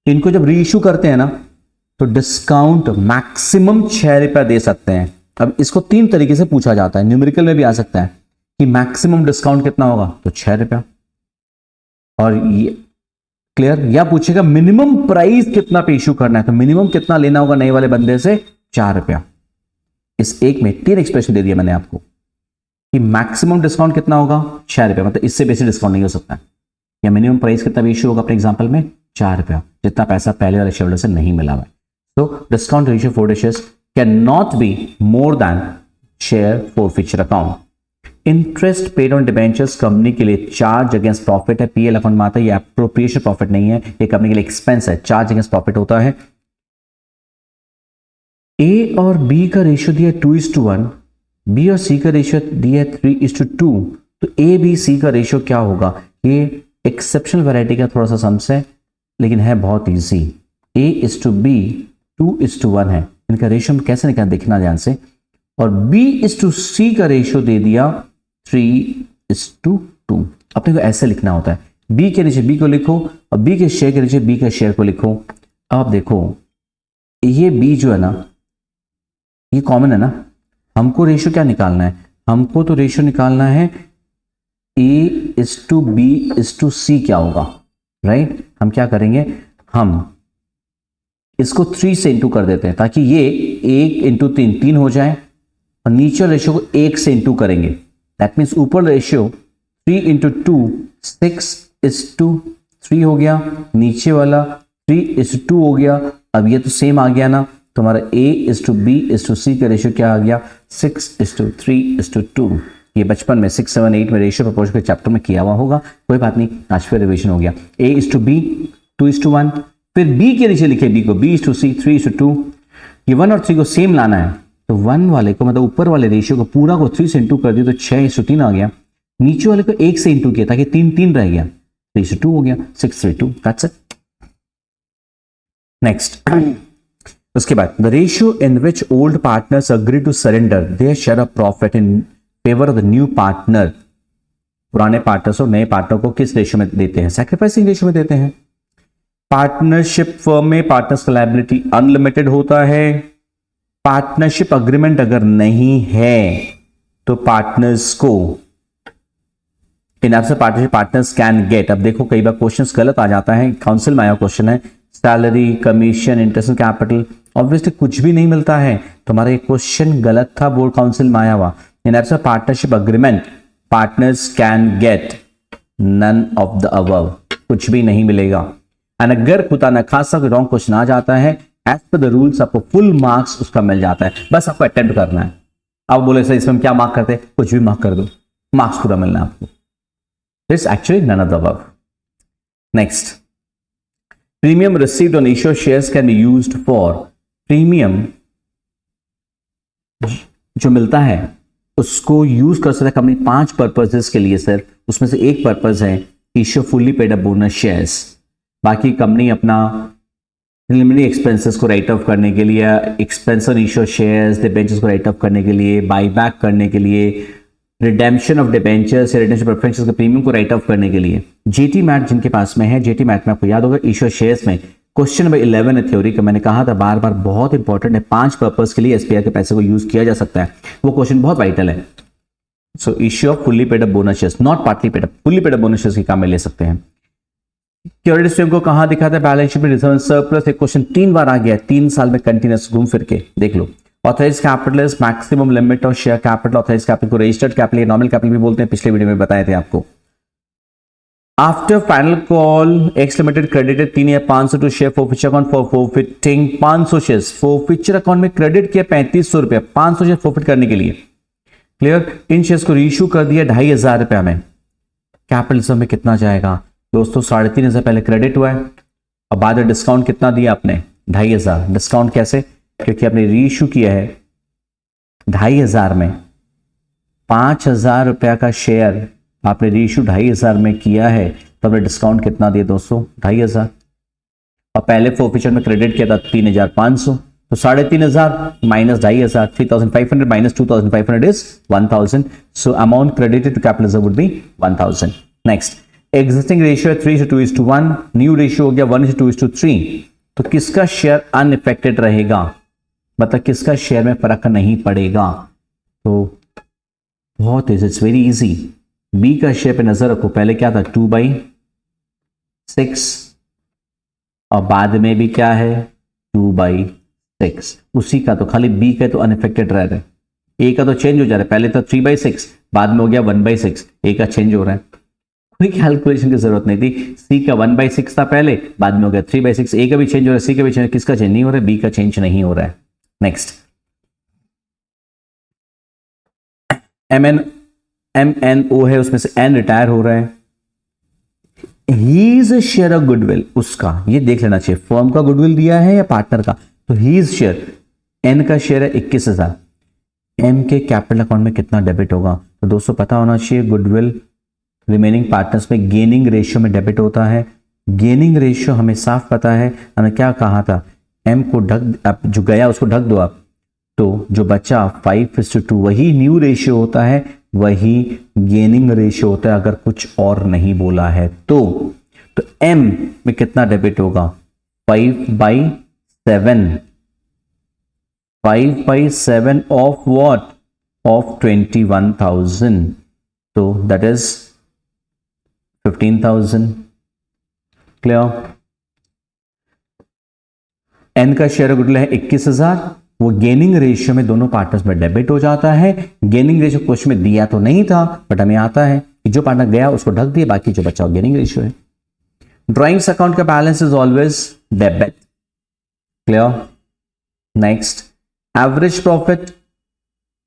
इनको जब री इशू करते हैं ना तो डिस्काउंट मैक्सिमम 6 रुपया दे सकते हैं। अब इसको 3 तरीके से पूछा जाता है, न्यूमेरिकल में भी आ सकता है कि मैक्सिमम डिस्काउंट कितना होगा तो 6 रुपया, और ये क्लियर, या पूछेगा मिनिमम प्राइस कितना पे इशू करना है तो मिनिमम कितना लेना होगा नए वाले बंदे से 4 रुपया। इस एक में 3 एक्सप्रेशन दे दिया मैंने आपको कि मैक्सिमम डिस्काउंट कितना होगा 6 रुपया, मतलब इससे बेसिक डिस्काउंट नहीं हो सकता है, या मिनिमम प्राइस कितना भी इशू होगा अपने एग्जाम्पल में 4 रुपया, जितना पैसा पहले वाले शेयर से नहीं मिला हुआ है। तो discount ratio for shares can not be more than share forfeiture account. Interest paid on debentures company के लिए चार्ज अगेंस्ट प्रॉफिट है, पीएल अकाउंट में आता है, ये एप्रोप्रिएशन प्रॉफिट नहीं है, ये कंपनी के लिए एक्सपेंस है, चार्ज अगेंस्ट प्रॉफिट होता है। ए और बी का रेशियो दिया 2:1, बी और सी का रेशियो दिया 3:2, तो ए बी सी का रेशियो क्या होगा? ये एक्सेप्शनल वैरायटी का थोड़ा सा सम्स है लेकिन है बहुत इजी। A:B 2:1 है, इनका रेशियो कैसे निकालना देखना ध्यान से। और B:C का रेशियो दे दिया 3:2। अपने को ऐसे लिखना होता है, बी के नीचे बी को लिखो और बी के शेयर के नीचे बी के शेयर को लिखो। अब देखो ये बी जो है ना ये कॉमन है ना, हमको रेशियो क्या निकालना है? हमको तो रेशियो निकालना है A:B:C क्या होगा, राइट? हम क्या करेंगे, हम इसको 3 से इंटू कर देते हैं ताकि ये 1 × 3 हो जाए और नीचे रेशियो को 1 से इंटू करेंगे। दैट मीन्स ऊपर रेशियो 3 × 2 6:3 हो गया, नीचे वाला 3:2 हो गया। अब ये तो सेम आ गया ना, तुम्हारा A:B:C का रेशियो क्या आ गया 6:3:2। ये बचपन में 6, 7, 8 में रेशियो प्रपोर्शन के चैप्टर में किया हुआ होगा, कोई बात नहीं, आज फिर रिविजन हो गया। A:B, 2:1, फिर B के नीचे लिखे B को B:C, 3:2, ये 1 और 3 को सेम लाना है, तो 1 वाले को मतलब ऊपर वाले रेशियो को पूरा को 3 से इंटू कर दिया तो 6:3 आ गया, नीचे वाले को 1 से इंटू किया ताकि 3 रह गया, 3:2 हो गया, 6:3, दैट्स इट। नेक्स्ट, उसके बाद the ratio in which old partners agree to surrender their share of profit in favour of the new partner, पुराने पार्टनर्स और नए पार्टनर को किस रेशियो में देते हैं? सैक्रिफाइसिंग रेशियो में देते हैं। पार्टनरशिप फर्म में पार्टनर्स का लायबिलिटी अनलिमिटेड होता है। पार्टनरशिप अग्रीमेंट अगर नहीं है तो पार्टनर्स को इन absence partnership partners can gate, अब देखो कई बार क्वेश्चंस गलत आ जाता है, काउंसिल में आया क्वेश्चन है salary, commission, interest, capital, obviously कुछ भी नहीं मिलता है, तो हमारा ये क्वेश्चन गलत था, बोर्ड काउंसिल में आया हुआ। In absence partnership agreement partners can get none of the above, कुछ भी नहीं मिलेगा। एंड अगर खुदा न खासा कोई रॉन्ग क्वेश्चन आ जाता है, एज पर द रूल्स आपको फुल मार्क्स उसका मिल जाता है, बस आपको अटेम्प्ट करना है। अब बोले सर इसमें क्या मार्क करते हैं? कुछ भी मार्क कर दो, मार्क्स पूरा मिलना है आपको। It's actually none of the above. Next, premium received on issue shares can be used for, premium जो मिलता है उसको यूज कर सकता है कंपनी 5 पर्पसेस के लिए सर, उसमें से एक पर्पस है issue fully paid up bonus shares, बाकी कंपनी अपना प्रिलिमिनरी एक्सपेंसेस को राइट ऑफ करने के लिए, expense on issue shares debentures को राइट ऑफ करने के लिए, बाईबैक करने के लिए, रिडेम्पशन ऑफ डिबेंचर्स या रिडेम्पशन प्रेफरेंसेस के प्रीमियम को राइट ऑफ करने के लिए। जेटी मैट जिनके पास में है, जेटी मैट में आपको याद होगा इश्यू शेयर्स में क्वेश्चन नंबर 11 है थ्योरी का, मैंने कहा था बार बार बहुत इंपॉर्टेंट है, 5 पर्पस के लिए एसबीआई के पैसे को यूज किया जा सकता है, वो क्वेश्चन बहुत वाइटल है। So issue off fully paid up bonus shares, not partly paid up, fully paid up bonus shares के काम में ले सकते हैं। सिक्योरिटी स्ट्रीम को कहां दिखाता है? बैलेंस शीट में रिजर्व सरप्लस, एक क्वेश्चन 3 बार आ गया, 3 साल में कंटिन्यूस घूम फिर के देख लो। Authorised capital is maximum limit of share capital, authorised capital को रजिस्टर्ड कैपिटल या नॉमिनल कैपिटल भी बोलते हैं, पिछले वीडियो में बताए थे आपको। After final call X limited credited 3 या 500 to share forfeiture account for forfeiting 500 shares, forfeiture account में क्रेडिट किया 3500 रुपया 500 शेयर फॉरफिट करने के लिए, क्लियर। इन शेयर्स को रीइश्यू कर दिया 2500 रुपया में, कैपिटलिज्म में कितना जाएगा दोस्तों? 3500 पहले क्रेडिट हुआ है और बाद में डिस्काउंट कितना दिया आपने? 2500। डिस्काउंट कैसे? क्योंकि आपने रीइश्यू किया है 2500 में, 5000 रुपया का शेयर आपने रीइश्यू 2500 में किया है, तो आपने डिस्काउंट कितना दिया दोस्तों? 2500। और पहले फॉरफीचर में क्रेडिट किया था 3500, तो 3500 minus 2500, 3500 minus 2500 is 1000, so amount credited to capitalism would be 1000। Next, existing ratio है 3:2:1, न्यू रेशियो हो गया 1:2:3, तो किसका शेयर अनइफेक्टेड रहेगा? मतलब किसका शेयर में फर्क नहीं पड़ेगा? तो बहुत इट्स वेरी इजी, बी का शेयर पे नजर रखो, पहले क्या था 2/6 और बाद में भी क्या है 2/6, उसी का, तो खाली बी का तो अनइफेक्टेड रह रहा है, ए का तो चेंज हो जा रहा है, पहले तो 3/6 बाद में हो गया 1/6, ए का चेंज हो रहा है, कोई कैलकुलेशन की जरूरत नहीं थी। सी का 1/6 था पहले, बाद में हो गया 3/6, ए का भी चेंज हो रहा है, सी का भी चेंज, किसका चेंज नहीं हो रहा है? बी का चेंज नहीं हो रहा है। नेक्स्ट, MNO है, उसमें से N रिटायर हो रहा है, he is a share of goodwill, उसका ये देख लेना चाहिए, फर्म का गुडविल दिया है या पार्टनर का, तो ही इज शेयर, N का शेयर है 21,000, M के कैपिटल अकाउंट में कितना डेबिट होगा? तो दोस्तों पता होना चाहिए गुडविल रिमेनिंग पार्टनर्स में गेनिंग रेशियो में डेबिट होता है, गेनिंग रेशियो हमें साफ पता है, हमने क्या कहा था, M को ढक, जो गया उसको ढक दो आप, तो जो बचा 5:2 वही न्यू रेशियो होता है, वही गेनिंग रेशियो होता है, अगर कुछ और नहीं बोला है तो M में कितना डेबिट होगा? 5/7, 5/7 ऑफ व्हाट? ऑफ 21,000, तो दैट इज 15,000, क्लियर। N का शेयर गुडविल है 21,000, वो गेनिंग रेशियो में दोनों पार्टनर्स में डेबिट हो जाता है, गेनिंग रेशियो क्वेश्चन में दिया तो नहीं था बट हमें आता है कि जो पार्टनर गया उसको ढक दिया, बाकी जो बचा गेनिंग रेशियो है। ड्राइंग्स अकाउंट का balance is always debit, clear. Next, average profit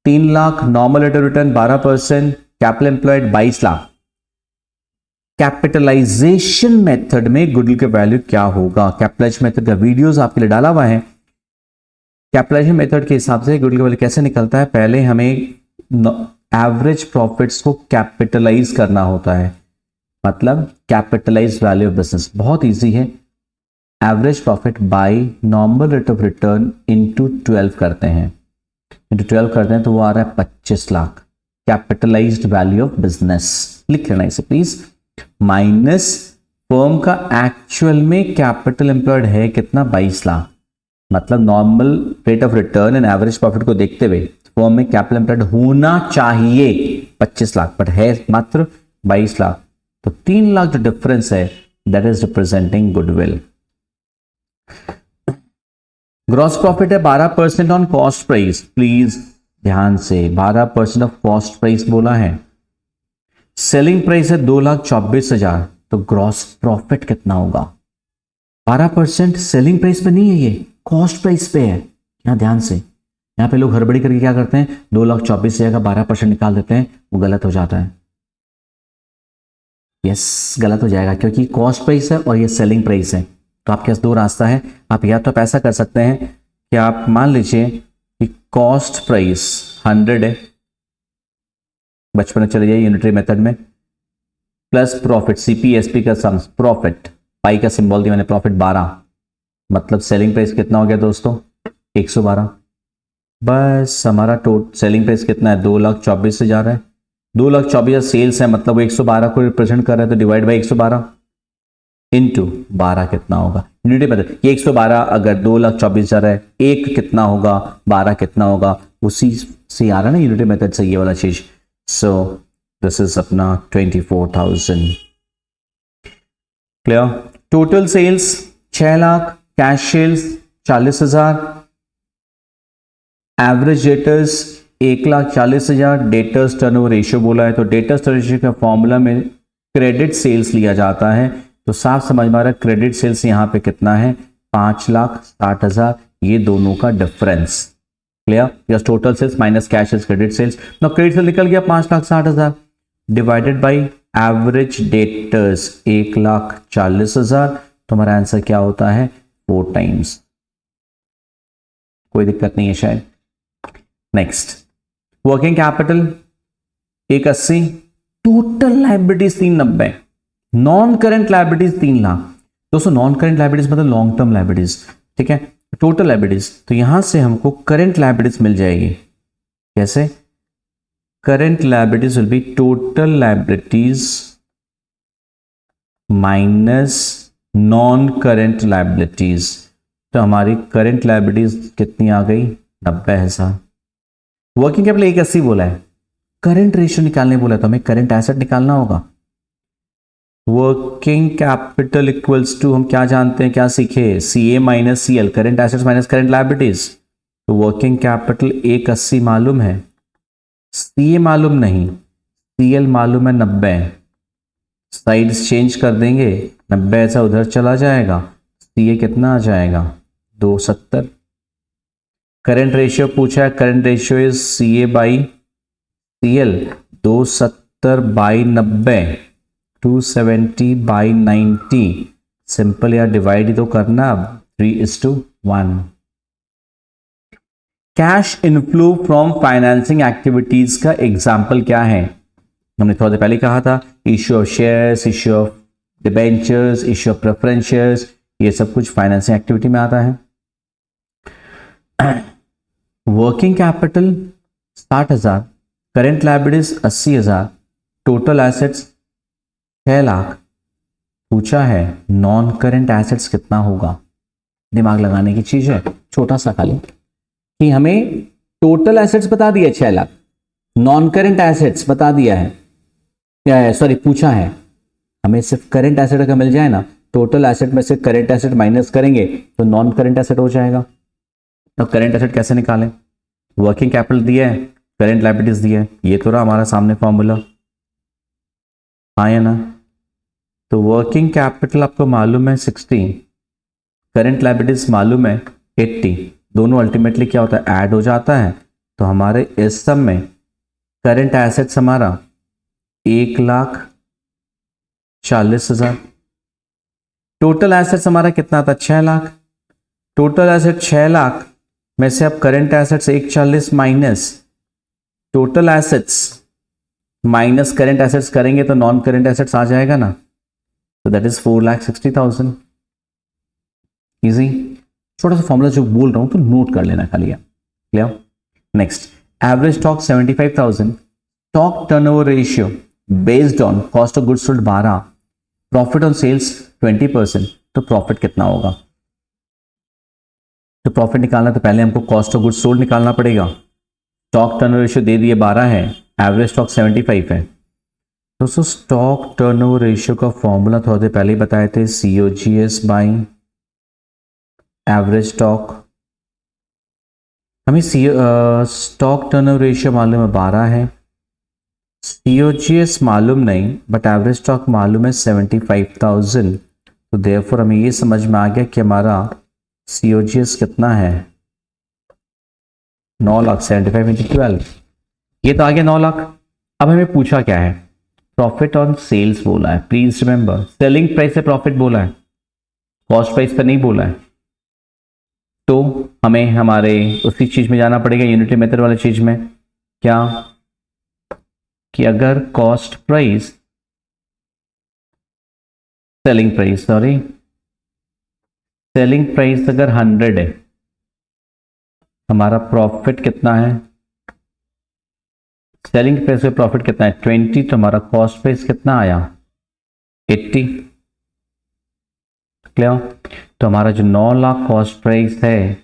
3 lakh, normal rate of return 12%, capital employed 22 lakh. Capitalisation method में गुडविल का वैल्यू क्या होगा? कैपिटलाइजेशन मेथड का वीडियोस आपके लिए डाला हुआ है। कैपिटलाइजेशन मेथड के हिसाब से गुडविल का वैल्यू कैसे निकलता है, पहले हमें एवरेज प्रॉफिट्स को कैपिटलाइज करना होता है, मतलब कैपिटलाइज वैल्यू ऑफ बिजनेस। बहुत इजी है, average profit by normal rate of return into 12 करते हैं, इंटू 12 करते हैं तो वो आ रहा है 25 lakh capitalised value of business. लिख लेना इसे प्लीज, माइनस फर्म का एक्चुअल में कैपिटल एम्प्लॉयड है कितना, 22 लाख। मतलब normal rate of return and average profit को देखते हुए फर्म में कैपिटल एम्प्लॉयड होना चाहिए 25 लाख, बट है मात्र 22 लाख। तो 3 लाख जो डिफरेंस है that is representing goodwill. Gross profit है 12% ऑन कॉस्ट प्राइस, प्लीज ध्यान से 12% ऑफ कॉस्ट प्राइस बोला है। सेलिंग प्राइस है 2,24,000, तो ग्रॉस प्रॉफिट कितना होगा? 12% सेलिंग प्राइस पे नहीं है, ये कॉस्ट प्राइस पे है। यहां ध्यान से, यहां पे लोग हड़बड़ी करके क्या करते हैं, 2,24,000 का 12% निकाल देते हैं, वो गलत हो जाता है। यस, गलत हो जाएगा क्योंकि कॉस्ट प्राइस है और ये सेलिंग प्राइस है। तो आपके पास दो रास्ता है, आप या तो आप ऐसा कर सकते हैं कि आप मान लीजिए कि कॉस्ट प्राइस 100 है, बचपन में चले जाइए यूनिटरी मेथड में, प्लस प्रॉफिट सीपीएसपी का सम प्रॉफिट, पाई का सिंबल दिया मैंने, प्रॉफिट 12, मतलब सेलिंग प्राइस कितना हो गया दोस्तों 112। बस हमारा टोटल सेलिंग प्राइस कितना है 2,24,000 से जा रहा है, 2,24,000 सेल्स है, मतलब वो 112 को रिप्रेजेंट कर रहा है, तो डिवाइड बाई 112 इंटू 12 कितना होगा यूनिटी मेथड। ये 112 अगर 2,24,000 है, एक कितना होगा 12 कितना होगा, उसी से आ रहा है ना यूनिटी मेथड से ये वाला चीज। सो दिस इज अपना 24,000 clear. Total sales 6 lakh, cash sales 40,000, average debtors 1,40,000, debtors turnover ratio बोला है, तो डेटर्स टर्नओवर रेशियो का फॉर्मूला में क्रेडिट सेल्स लिया जाता है, तो साफ समझ में आ रहा है क्रेडिट सेल्स यहां पे कितना है 5,60,000, ये दोनों का difference. Clear, yes, total sales minus cash sales credit sales. ना क्रेडिट सेल निकल गया 5,60,000 डिवाइडेड बाई एवरेज डेटर्स 1,40,000, तो हमारा आंसर क्या होता है 4 टाइम्स। कोई दिक्कत नहीं है शायद। Next, working capital 180, total liabilities 390, non current liabilities 3 lakh. दोस्तों नॉन करेंट लायबिलिटीज मतलब लॉन्ग टर्म लायबिलिटीज, ठीक है, टोटल लायबिलिटीज, तो यहां से हमको करेंट लायबिलिटीज मिल जाएगी। कैसे? Current liabilities will be total liabilities minus non current liabilities, तो हमारी करेंट लायबिलिटीज कितनी आ गई 90,000। वर्किंग कैपिटल 180 बोला है, करंट रेशियो निकालने बोला, तो हमें करंट एसेट निकालना होगा। वर्किंग कैपिटल इक्वल्स टू हम क्या जानते हैं, क्या सीखे, CA minus CL, current assets minus current liabilities. तो वर्किंग कैपिटल 180 मालूम है, सीए मालूम नहीं, सीएल मालूम है 90, साइड्स चेंज कर देंगे, 90 ऐसा उधर चला जाएगा, सीए कितना आ जाएगा 270। करंट रेशियो पूछा है, current ratio is CA by CL, 270 by 90, 270 by 90, simple यार डिवाइड ही तो करना, 3:1। Cash inflow from financing activities का एग्जाम्पल क्या है? हमने थोड़ा देर पहले कहा था, issue of shares, issue of debentures, issue of preference shares, ये सब कुछ फाइनेंसिंग एक्टिविटी में आता है। Working capital 60,000, current liabilities 80,000, total assets 6 lakh. पूछा है नॉन करेंट एसेट्स कितना होगा, दिमाग लगाने की चीज है, छोटा सा खाली कि हमें टोटल एसेट्स बता दिया 6 लाख, नॉन करेंट एसेट्स बता दिया है, सॉरी पूछा है, हमें सिर्फ करेंट एसेट अगर मिल जाए ना, टोटल एसेट में से करेंट एसेट माइनस करेंगे तो नॉन करेंट एसेट हो जाएगा। तो करेंट एसेट कैसे निकालें? वर्किंग कैपिटल दिया है, करेंट लायबिलिटीज दिया है, ये तो रहा हमारा सामने फॉर्मूला, हाँ या ना। तो वर्किंग कैपिटल आपको मालूम है 16, करेंट लायबिलिटीज मालूम है 80, दोनों अल्टीमेटली क्या होता है ऐड हो जाता है, तो हमारे इस सब में करंट एसेट्स हमारा 1,40,000। टोटल एसेट्स हमारा कितना था? 6 लाख। टोटल एसेट 6 लाख में से अब current assets 1,40 minus total assets minus current assets करेंगे तो नॉन करंट एसेट्स आ जाएगा ना, तो दैट इज 4,60,000। इजी। छोटा सा फॉर्मूला जो बोल रहा हूं तो नोट कर लेना खाली आप। Clear? Next, average stock 75,000, stock turnover ratio based on cost of goods sold 12, profit on sales 20%, तो प्रॉफिट कितना होगा? तो प्रॉफिट निकालना तो पहले हमको कॉस्ट ऑफ गुड्स सोल्ड निकालना पड़ेगा। स्टॉक टर्नओवर रेशियो दे दिए 12 है, एवरेज स्टॉक 75 है। दोस्तों स्टॉक टर्नओवर रेशियो का फॉर्मूला थोड़ा देर पहले ही बताए थे, COGS बाई एवरेज स्टॉक। हमें स्टॉक टर्नओवर रेशियो मालूम है 12 है, COGS मालूम नहीं, बट एवरेज स्टॉक मालूम है 75,000। तो देयरफॉर हमें ये समझ में आ गया कि हमारा COGS कितना है, 9 लाख। 75 × 12, ये तो आ गया 9 लाख। अब हमें पूछा क्या है? प्रॉफिट ऑन सेल्स बोला है। प्लीज रिमेंबर, सेलिंग प्राइस से प्रॉफिट बोला है, कॉस्ट प्राइस पर नहीं बोला है। तो हमें हमारे उसी चीज में जाना पड़ेगा, यूनिटरी मेथड वाली चीज में। क्या कि अगर कॉस्ट प्राइस सेलिंग प्राइस अगर 100 है, हमारा प्रॉफिट कितना है? सेलिंग प्राइस पे प्रॉफिट कितना है? 20, तो हमारा कॉस्ट प्राइस कितना आया? 80। क्लियर? तो हमारा जो 9 लाख कॉस्ट प्राइस है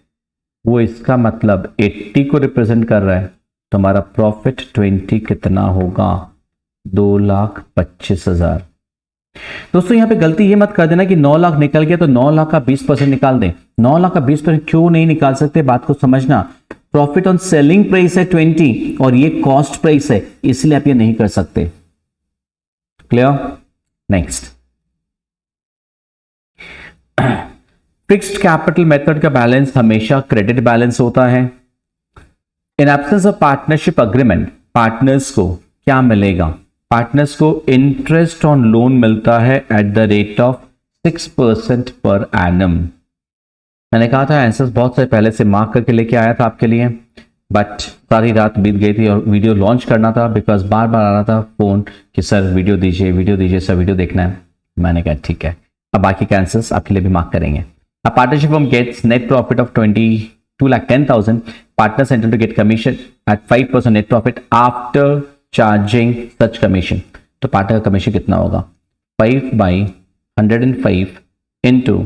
वो इसका मतलब 80 को रिप्रेजेंट कर रहा है, तो हमारा प्रॉफिट 20 कितना होगा? 2,25,000। दोस्तों यहाँ पे गलती ये मत कर देना कि 9 लाख निकल गया तो 9 लाख का 20% निकाल दें। 9 लाख का 20% क्यों नहीं निकाल सकते, बात को समझना। प्रॉफिट ऑन सेलिंग प्राइस है 20 और ये कॉस्ट प्राइस है, इसलिए आप ये नहीं कर सकते। Clear? Next, fixed capital method का बैलेंस हमेशा क्रेडिट बैलेंस होता है। इन absence of partnership agreement, partners को क्या मिलेगा? पार्टनर्स को इंटरेस्ट ऑन लोन मिलता है eight the rate of 6% per annum. मैंने कहा था आंसर्स बहुत सारे पहले से मार्क करके लेके आया था आपके लिए, बट सारी रात बीत गई थी और वीडियो लॉन्च करना था, बिकॉज बार बार आ रहा था फोन कि सर वीडियो दीजिए सर वीडियो देखना है। मैंने कहा ठीक है, अब बाकी के आंसर्स आपके लिए भी मार्क करेंगे। A partnership firm gets net profit of 22,10,000. Partners entitled to get commission at 5% net profit after charging such commission. तो पार्टनर का कमीशन कितना होगा? 5/105 into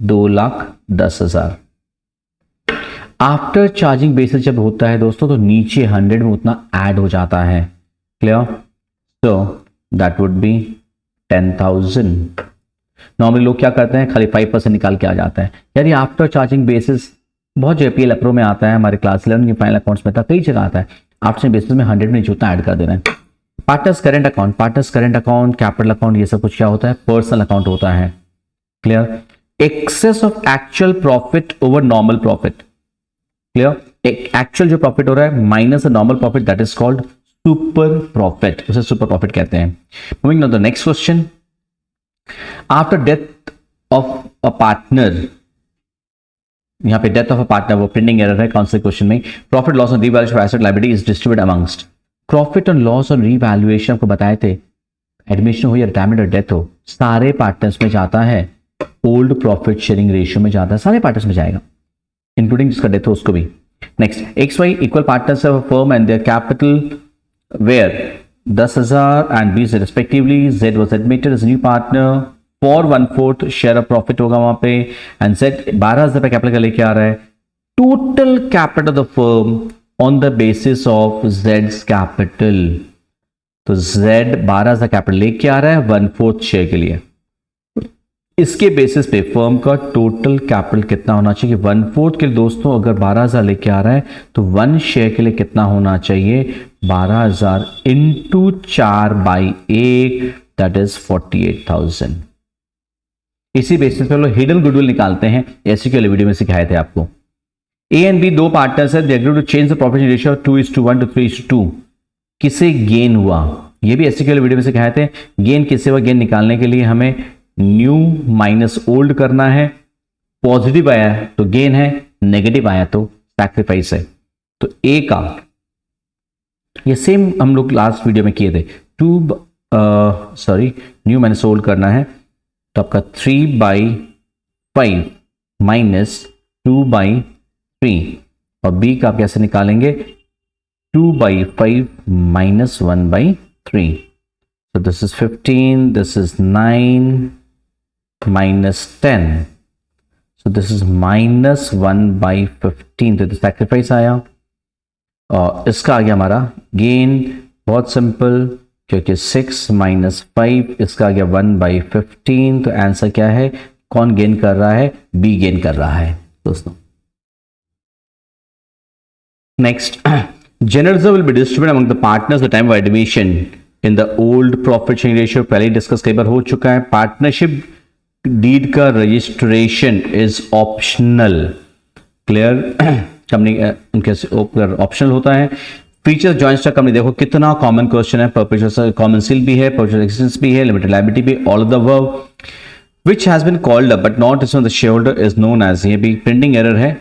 2,10,000। आफ्टर चार्जिंग बेसिस जब होता है दोस्तों तो नीचे 100 में उतना ऐड हो जाता है। Clear? So that would be 10,000। Normally लोग क्या करते हैं, खाली 5% निकाल के आ जाता है। यार ये आफ्टर चार्जिंग बेसिस बहुत JPL अप्रो में आता है, हमारे क्लास 11 की फाइनल अकाउंट्स में था, कई जगह आता है। आफ्टर बेसिस में 100 में उतना ऐड कर देना है। Partners current account, capital account, ये सब कुछ क्या होता है? पर्सनल अकाउंट होता है। Clear? Excess of actual profit over normal profit. Clear? Actual जो प्रॉफिट हो रहा है minus normal profit, that is called super profit, उसे सुपर प्रॉफिट कहते हैं। Moving on the next question, after death of a partner, यहां पे death of a partner वो प्रिंटिंग एरर है, कौन से क्वेश्चन में? Profit loss on revaluation of asset liability is distributed amongst. Profit on loss on revaluation आपको बताए थे, एडमिशन हो या रिटायरमेंट और डेथ हो, सारे पार्टनर्स में जाता है, ओल्ड प्रॉफिट शेयरिंग रेशियो में जाता है, सारे पार्टनर्स में जाएगा, इंक्लूडिंग जिसका डेथ हो उसको भी। Next, XY equal partners of a firm and their capital were 10,000 and 20 respectively. Z was admitted as new partner for 1/4 share of profit होगा वहां पे, एंड Z 12,000 रुपए कैपिटल का लेके आ रहा है। Total capital of the firm on the basis of Z's capital, तो Z 12,000 कैपिटल लेके आ रहा है 1/4 शेयर के लिए। इसके बेसिस पे फर्म का टोटल कैपिटल कितना होना चाहिए? 1/4 के लिए दोस्तों अगर 12,000 लेके आ रहा है तो 1 शेयर के लिए कितना होना चाहिए? 12,000 इंटू 4/1, दैट इज 48,000। इसी बेसिस पे लोग हिडन गुडविल निकालते हैं, ऐसी के वीडियो में सिखाए थे आपको। ए एंड बी दो पार्टनर्स है, they agree to change the profit ratio 2:1 to 3:2। किसे गेन हुआ, ये भी एसक्यूएल वीडियो में से कहे थे, गेन किसे हुआ, गेन निकालने के लिए हमें न्यू माइनस ओल्ड करना है। पॉजिटिव आया तो गेन है, नेगेटिव आया तो सैक्रिफाइस है। तो ए का ये सेम हम लोग लास्ट वीडियो में किए थे, न्यू माइनस ओल्ड करना है, तो आपका 3/5 माइनस 2/3, और बी का आप कैसे निकालेंगे, 2/5 minus 1/3. So this is 15, this is 9 minus 10. So this is minus 1/15. तो सैक्रिफाइस आया, और इसका आ गया हमारा गेन, बहुत सिंपल, क्योंकि 6 minus 5, इसका आ गया 1/15। तो आंसर क्या है, कौन गेन कर रहा है, बी गेन कर रहा है दोस्तों। Next, general reserve will be distributed among the partners at the time of admission in the old profit sharing ratio, पहले ही डिस्कस कई बार हो चुका है। पार्टनरशिप डीड का registration is optional, clear, company उनके ऑप्शनल होता है। फीचर्स जॉइंट स्टॉक कंपनी, देखो कितना कॉमन क्वेश्चन है, परपेचुअल कॉमन सील भी है, परपेचुअल एक्सचेंज भी है, लिमिटेड लायबिलिटी भी, all of the above. Which has been called up but not received the share holder is known as, ये भी प्रिंटिंग एरर है,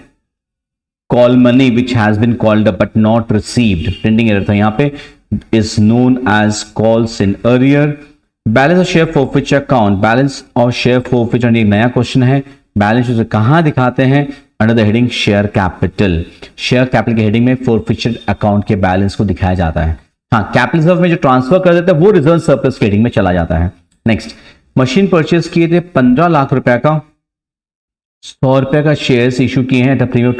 call money which has been called up but not received, printing error था यहाँ पे, is known as calls in arrear. Balance of share forfeiture account, balance of share forfeiture एक नया question है, balance कहां दिखाते हैं, under the heading share capital. Share capital के हेडिंग में फॉरफिचर अकाउंट के बैलेंस को दिखाया जाता है। हाँ, कैपिटल रिजर्व में जो ट्रांसफर कर देते हैं वो रिजर्व सरप्लस के हेडिंग में चला जाता है। नेक्स्ट, मशीन परचेज किए थे 15 लाख रुपए का, 100 रुपए का शेयर्स इशू किए हैं eight a premium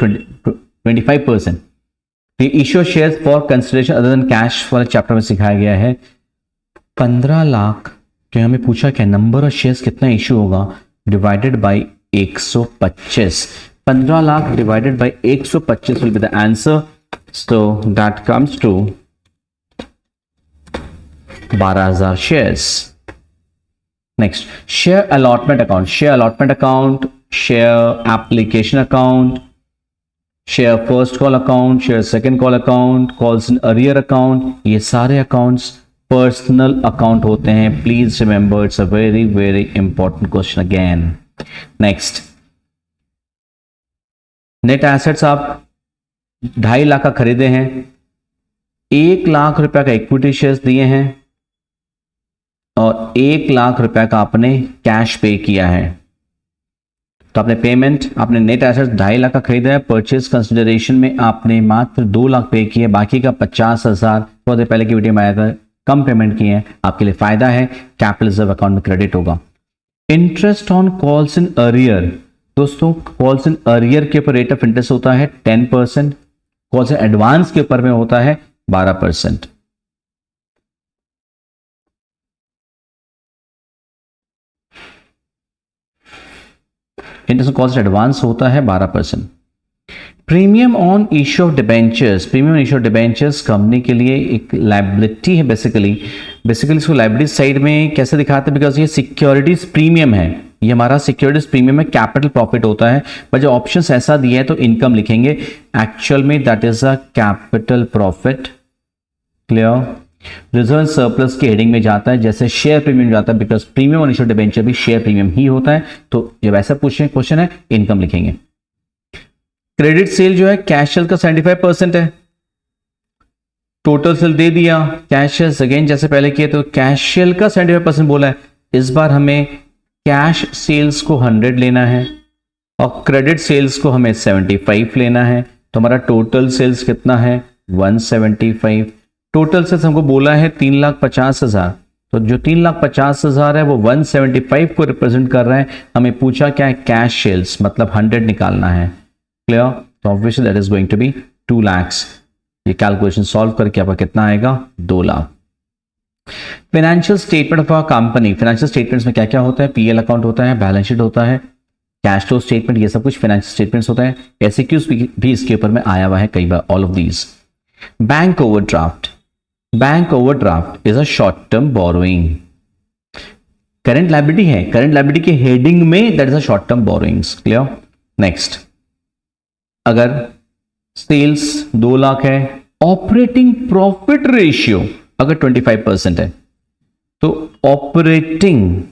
25%। Issue shares for consideration other than cash वाले चैप्टर में सिखाया गया है। 15 लाख जो हमें पूछा क्या, नंबर ऑफ शेयर्स कितना इशू होगा, divided by 125। 15 lakh divided by 125 will be the answer, so that comes to 12,000 shares. Next, share allotment account, share allotment account, share application account, share first call account, share second call account, calls in arrear account, ये सारे accounts personal account होते हैं। Please remember, it's a very very important question again. Next, net assets आप 2.5 लाख का खरीदे हैं, 1 लाख रुपए का इक्विटी शेयर्स दिए हैं, और 1 लाख रुपए का आपने कैश पे किया है। तो आपने पेमेंट, आपने नेट एसेट्स 2.5 लाख का खरीदा है, परचेज कंसिडरेशन में आपने मात्र 2 लाख पे किए, बाकी का 50,000 बहुत पहले की वीडियो में आया था, कम पेमेंट किए हैं, आपके लिए फायदा है, कैपिटल रिजर्व अकाउंट में क्रेडिट होगा। Interest on calls in arrear, दोस्तों कॉल्स इन अरियर के ऊपर रेट ऑफ इंटरेस्ट होता है 10%, कॉल्स इन एडवांस के ऊपर में होता है 12%। इंटरेस्ट कॉस्ट एडवांस होता है 12%। Premium on issue of debentures, premium issue of debentures company के लिए एक लायबिलिटी है बेसिकली इसको लायबिलिटी साइड में कैसे दिखाते हैं, बिकॉज ये सिक्योरिटीज प्रीमियम है, ये हमारा सिक्योरिटीज प्रीमियम में कैपिटल प्रॉफिट होता है, बट जो ऑप्शंस ऐसा दिया है तो इनकम लिखेंगे, एक्चुअल में that is a capital profit. Clear, reserve surplus के हेडिंग में जाता है, जैसे शेयर प्रीमियम जाता है, because premium on issue debenture भी शेयर प्रीमियम ही होता है। तो जब ऐसा पूछे क्वेश्चन है, इनकम लिखेंगे। क्रेडिट सेल जो है कैश सेल का 75% है, टोटल सेल दे दिया, कैश सेल्स अगेन जैसे पहले किए तो कैश सेल का 75% बोला है, इस बार हमें कैश सेल्स को 100 लेना है और क्रेडिट सेल्स को हमें 75 लेना है। तो हमारा टोटल सेल्स कितना है, 175। टोटल सेल्स हमको बोला है 3,50,000, तो जो 3,50,000 है वो 175 को रिप्रेजेंट कर रहा है। हमें पूछा क्या है, कैश सेल्स मतलब 100 निकालना है। क्लियर, तो obviously that is going to be 2 lakhs। ये कैलकुलेशन सॉल्व करके आपका कितना आएगा, 2 lakh. Financial statement of a company, financial statements में क्या क्या होता है, पीएल अकाउंट होता है, बैलेंस शीट होता है, कैश फ्लो स्टेटमेंट, ये सब कुछ फाइनेंशियल स्टेटमेंट्स होता है। एसक्यूज भी इसके ऊपर में आया हुआ है कई बार, all of these. Bank overdraft, bank overdraft is a short term borrowing, current liability है, करंट लायबिलिटी के हेडिंग में that is a short term borrowings. Clear, next, अगर सेल्स 2 लाख है, ऑपरेटिंग प्रॉफिट रेशियो अगर 25% है तो ऑपरेटिंग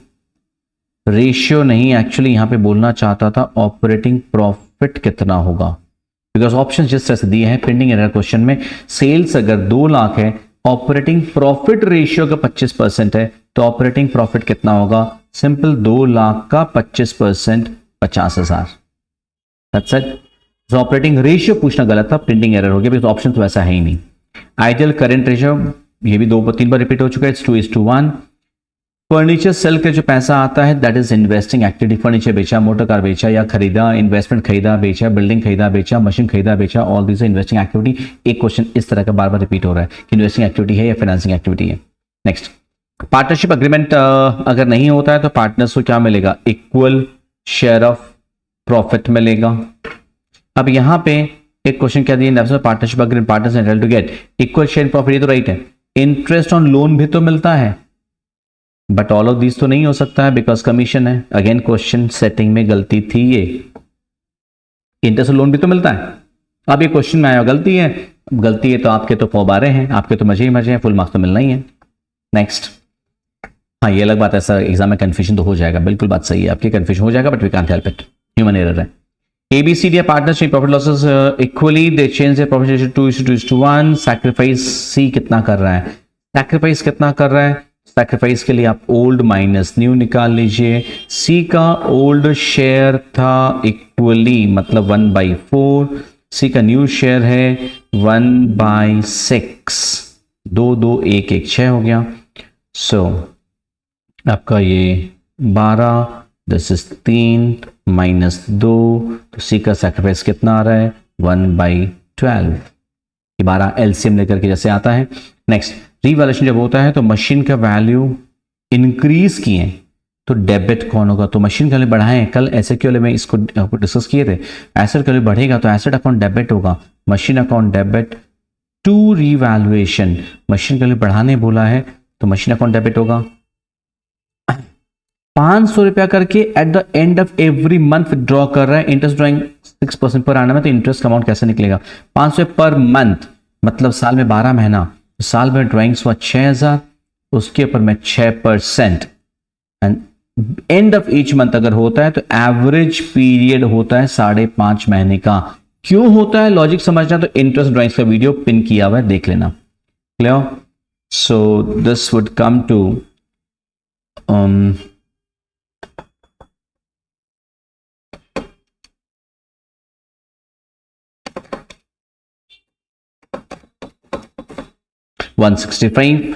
रेशियो नहीं, actually यहां पे बोलना चाहता था ऑपरेटिंग प्रॉफिट कितना होगा, बिकॉज ऑप्शन जिस तरह से दिए हैं प्रिंटिंग एरर क्वेश्चन में, सेल्स अगर 2 लाख है, ऑपरेटिंग प्रॉफिट रेशियो अगर 25% है तो ऑपरेटिंग प्रॉफिट कितना होगा, सिंपल 2 लाख का 25% 50,000। That's it. ऑपरेटिंग रेशियो पूछना गलत था, प्रिंटिंग एरर हो गया, बिकॉज ऑप्शन तो वैसा है ही नहीं। आइडियल करंट रेशियो ये भी 2-3 बार रिपीट हो चुका है, इट्स 2:1। फर्नीचर सेल के जो पैसा आता है that is investing activity, furniture बेचा, मोटर कार बेचा या खरीदा, इन्वेस्टमेंट खरीदा बेचा, बिल्डिंग खरीदा बेचा, मशीन खरीदा बेचा, ऑल दिस इन्वेस्टिंग एक्टिविटी। एक क्वेश्चन इस तरह का बार बार रिपीट हो रहा है कि इन्वेस्टिंग एक्टिविटी है या फाइनेंसिंग एक्टिविटी है। नेक्स्ट, पार्टनरशिप अग्रीमेंट अगर नहीं होता है तो पार्टनर्स को क्या मिलेगा, इक्वल शेयर ऑफ प्रॉफिट मिलेगा। अब यहां पे एक क्वेश्चन क्या दिया, partnership agreement partners entitled to get equal share profit, ये तो राइट है। इंटरेस्ट ऑन लोन भी तो मिलता है, बट ऑल ऑफ दिस तो नहीं हो सकता है बिकॉज कमीशन है। अगेन क्वेश्चन सेटिंग में गलती थी, ये इंटरेस्ट ऑन लोन भी तो मिलता है। अब ये क्वेश्चन में आया गलती है, गलती है तो आपके तो फौबारे हैं, आपके तो मजे ही मजे हैं, फुल मार्क्स तो मिलना ही है। नेक्स्ट, हाँ ये अलग बात है, सर एग्जाम में कंफ्यूजन तो हो जाएगा, बिल्कुल बात सही है आपकी, कंफ्यूजन हो जाएगा but we can't help it, human error है। ABCD partnership profit losses equally, they change their profit ratio 2:1। Sacrifice C कितना कर रहा है, सैक्रिफाइस कितना कर रहा है, सैक्रिफाइस के लिए आप ओल्ड माइनस न्यू निकाल लीजिए। सी का ओल्ड शेयर था इक्वली मतलब 1/4, सी का न्यू शेयर है 1/6, 2 2 1 1 6 हो गया। सो आपका ये 12, दिस इज 3 माइनस 2, तो सी का सैक्रिफाइस कितना आ रहा है 1/12। 12 एलसीएम लेकर के जैसे आता है। नेक्स्ट, रिवैल्यूएशन जब होता है तो मशीन का वैल्यू इंक्रीज किए तो डेबिट कौन होगा, तो मशीन का वैल्यू बढ़ाएं, कल एसेट के वाले में इसको डिस्कस किए थे, एसेट का वैल्यू बढ़ेगा तो एसेट अकाउंट डेबिट होगा, machine account debit to revaluation, machine का वैल्यू बढ़ाने बोला है तो मशीन अकाउंट डेबिट होगा। 500 रुपया करके at the end of every month draw कर रहा है, इंटरेस्ट ड्रॉइंग 6% पर आना में, तो इंटरेस्ट अमाउंट कैसे निकलेगा, 500 पर मंथ मतलब साल में 12 महीना, साल में ड्रॉइंग्स हुआ 6000, उसके ऊपर में 6% and end of each month अगर होता है तो एवरेज पीरियड होता है 5.5 महीने का। क्यों होता है लॉजिक समझना, तो इंटरेस्ट ड्रॉइंग्स का वीडियो पिन किया हुआ है, देख लेना। Clear? So this would come to 165।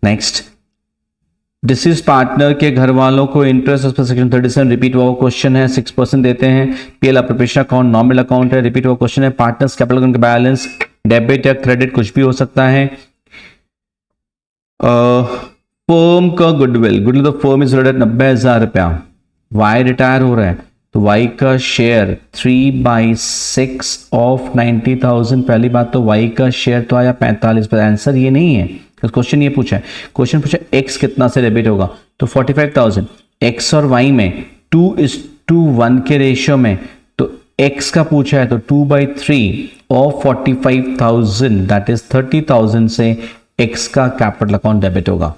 Next, deceased partner के घर वालों को इंटरेस्ट सेक्शन 37 रिपीट हुआ क्वेश्चन है, 6% देते हैं। PL appropriation account normal account है, रिपीट हुआ क्वेश्चन है। पार्टनर्स कैपिटल बैलेंस डेबिट या क्रेडिट कुछ भी हो सकता है। फर्म का गुडविल तो फर्म इज रेट 90,000 रुपया। वाई रिटायर हो रहा है तो वाई का शेयर 3/6 ऑफ 90,000। पहली बात तो वाई का शेयर तो आया 45%, आंसर ये नहीं है, क्वेश्चन ये पूछा है, क्वेश्चन पूछा एक्स कितना से डेबिट होगा तो 45,000। एक्स और वाई में 2:1 के रेशियो में, तो एक्स का पूछा है तो 2/3 ऑफ 45,000 दैट इज 30,000 से एक्स का कैपिटल अकाउंट डेबिट होगा।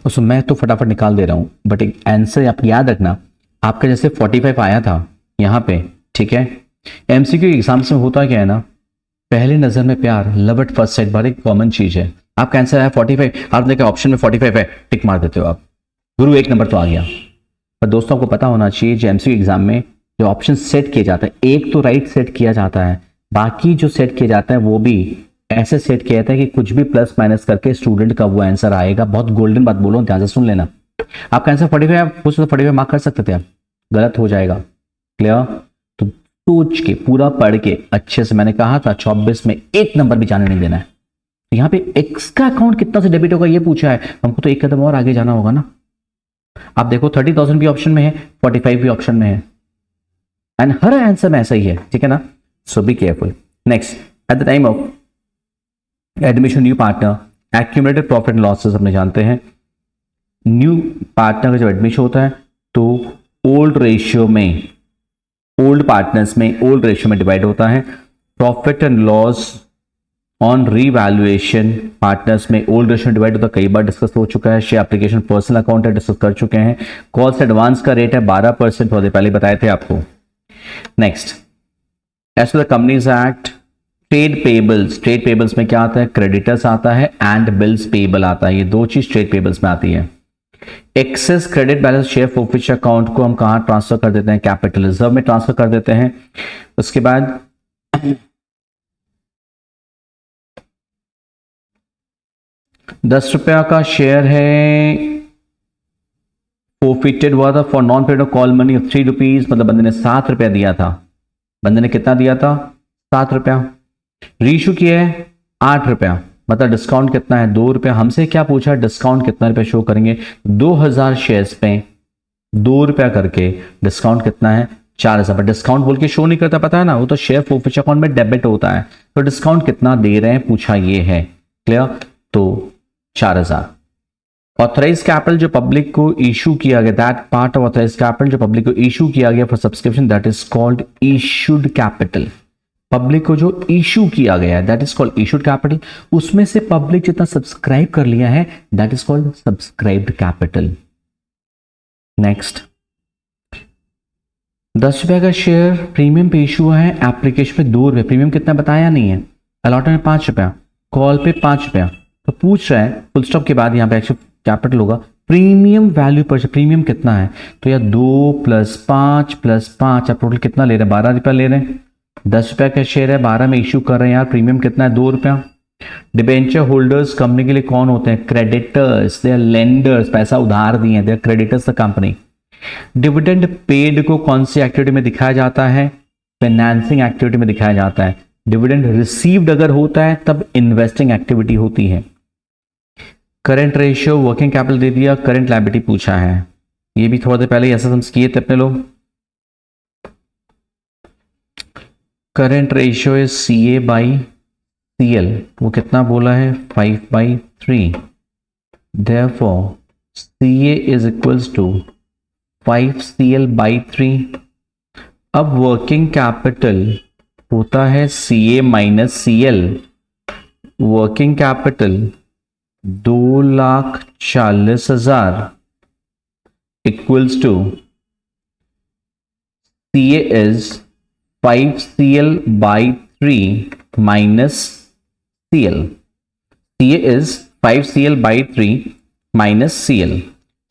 तो मैं तो फटाफट निकाल दे रहा हूं, बट एक आंसर आप याद रखना, आपका जैसे 45 आया था यहां पे, ठीक है। एमसीक्यू एग्जाम्स में होता क्या है ना, पहली नजर में प्यार, लव एट फर्स्ट साइट, बार एक कॉमन चीज है। आपका आंसर है 45, आप देखिए ऑप्शन में 45 है, टिक मार देते हो आप, गुरु 1 नंबर तो आ गया। पर दोस्तों को पता होना चाहिए जो एमसीक्यू एग्जाम में जो ऑप्शन सेट किए जाते हैं, एक तो राइट सेट किया जाता है, बाकी जो सेट किए जाता है वो भी ऐसे सेट किया जाता है कि कुछ भी प्लस माइनस करके स्टूडेंट का वो आंसर आएगा। बहुत गोल्डन बात बोलो, ध्यान से सुन लेना। आपका आंसर 45 आप पूछ तो 45 मार्क कर सकते थे, आप गलत हो जाएगा। क्लियर? तो सोच के पूरा पढ़ के अच्छे से, मैंने कहा था 24 में 1 नंबर भी जाने नहीं देना है। यहाँ पे एक्स का अकाउंट कितना से डेबिट होगा ये पूछा है, हमको तो एक कदम और आगे जाना होगा ना। आप देखो 30,000 भी ऑप्शन में है, 45 भी ऑप्शन में है, एंड हर आंसर में ऐसा ही है, ठीक है ना। So be careful. Next, at the time of admission new partner accumulated profit and losses हमने जानते हैं। न्यू पार्टनर का जब एडमिशन होता है तो ओल्ड रेशियो में ओल्ड पार्टनर्स में ओल्ड रेशियो में डिवाइड होता है। Profit and loss on revaluation partners में ओल्ड रेशियो डिवाइड होता है, कई बार डिस्कस हो चुका है। शेयर एप्लीकेशन पर्सनल अकाउंट है, डिस्कस कर चुके हैं। कॉस्ट एडवांस का रेट है 12%, पहले बताए थे आपको। Next, as per the Companies Act, trade payables में क्या आता है, क्रेडिटर्स आता है एंड बिल्स पेबल आता है, ये दो चीज ट्रेड पेबल्स में आती है। Excess credit balance share forfeiture account को हम कहां ट्रांसफर कर देते हैं, कैपिटल रिजर्व में ट्रांसफर कर देते हैं। उसके बाद ₹10 का शेयर है, फॉरफिटेड हुआ था for non paid call money of ₹3, मतलब बंदे ने ₹7 दिया था। बंदे ने कितना दिया था, ₹7। रीइशू किया है ₹8, मतलब डिस्काउंट कितना है, ₹2। हमसे क्या पूछा, डिस्काउंट कितना रुपया शो करेंगे, 2000 शेयर्स पे ₹2 करके डिस्काउंट कितना है, 4000। पर डिस्काउंट बोल के शो नहीं करता, पता है ना, वो तो शेयर फॉरफिचर अकाउंट में डेबिट होता है। तो डिस्काउंट कितना दे रहे हैं पूछा ये है, क्लियर, तो 4000। ऑथराइज कैपिटल जो पब्लिक को इशू किया गया, that part of authorise capital जो पब्लिक को इशू किया गया for subscription, that is called issued capital. Public को जो इशू किया गया है that is called issued capital. उसमें से पब्लिक जितना सब्सक्राइब कर लिया है that is called subscribed capital. Next, ₹10 का शेयर प्रीमियम पे इशू है, एप्लीकेशन पे ₹2। प्रीमियम कितना बताया नहीं है, अलॉटमेंट में ₹5, कॉल पे ₹5। तो पूछ रहा है फुल स्टॉप के बाद यहाँ पे एक्चुअल कैपिटल होगा, प्रीमियम वैल्यू पर प्रीमियम कितना है, तो यार 2 + 5 + 5, आप टोटल कितना ले रहे हैं, ₹12 ले रहे हैं। ₹10 का शेयर है, 12 में इशू कर रहे हैं यार, प्रीमियम कितना है, ₹2। डिबेंचर होल्डर्स कंपनी के लिए कौन होते हैं, क्रेडिटर्स, दे आर लेंडर्स, पैसा उधार दिए हैं, they are creditors the company. Dividend paid को कौन सी एक्टिविटी में दिखाया जाता है, फाइनेंसिंग एक्टिविटी में दिखाया जाता है। डिविडेंड रिसीव्ड अगर होता है तब इन्वेस्टिंग एक्टिविटी होती है। करंट रेशियो, वर्किंग कैपिटल दे दिया, करंट लायबिलिटी पूछा है, ये भी थोड़ा देर पहले ही ऐसा समझ किए थे अपने लोग। करंट रेशियो इज CA/CL, वो कितना बोला है, 5/3। Therefore CA is equals to 5CL/3। अब वर्किंग कैपिटल होता है CA - CL। Working capital 2,40,000 equals to CA is 5CL/3 minus CL. CA is 5CL/3 minus CL.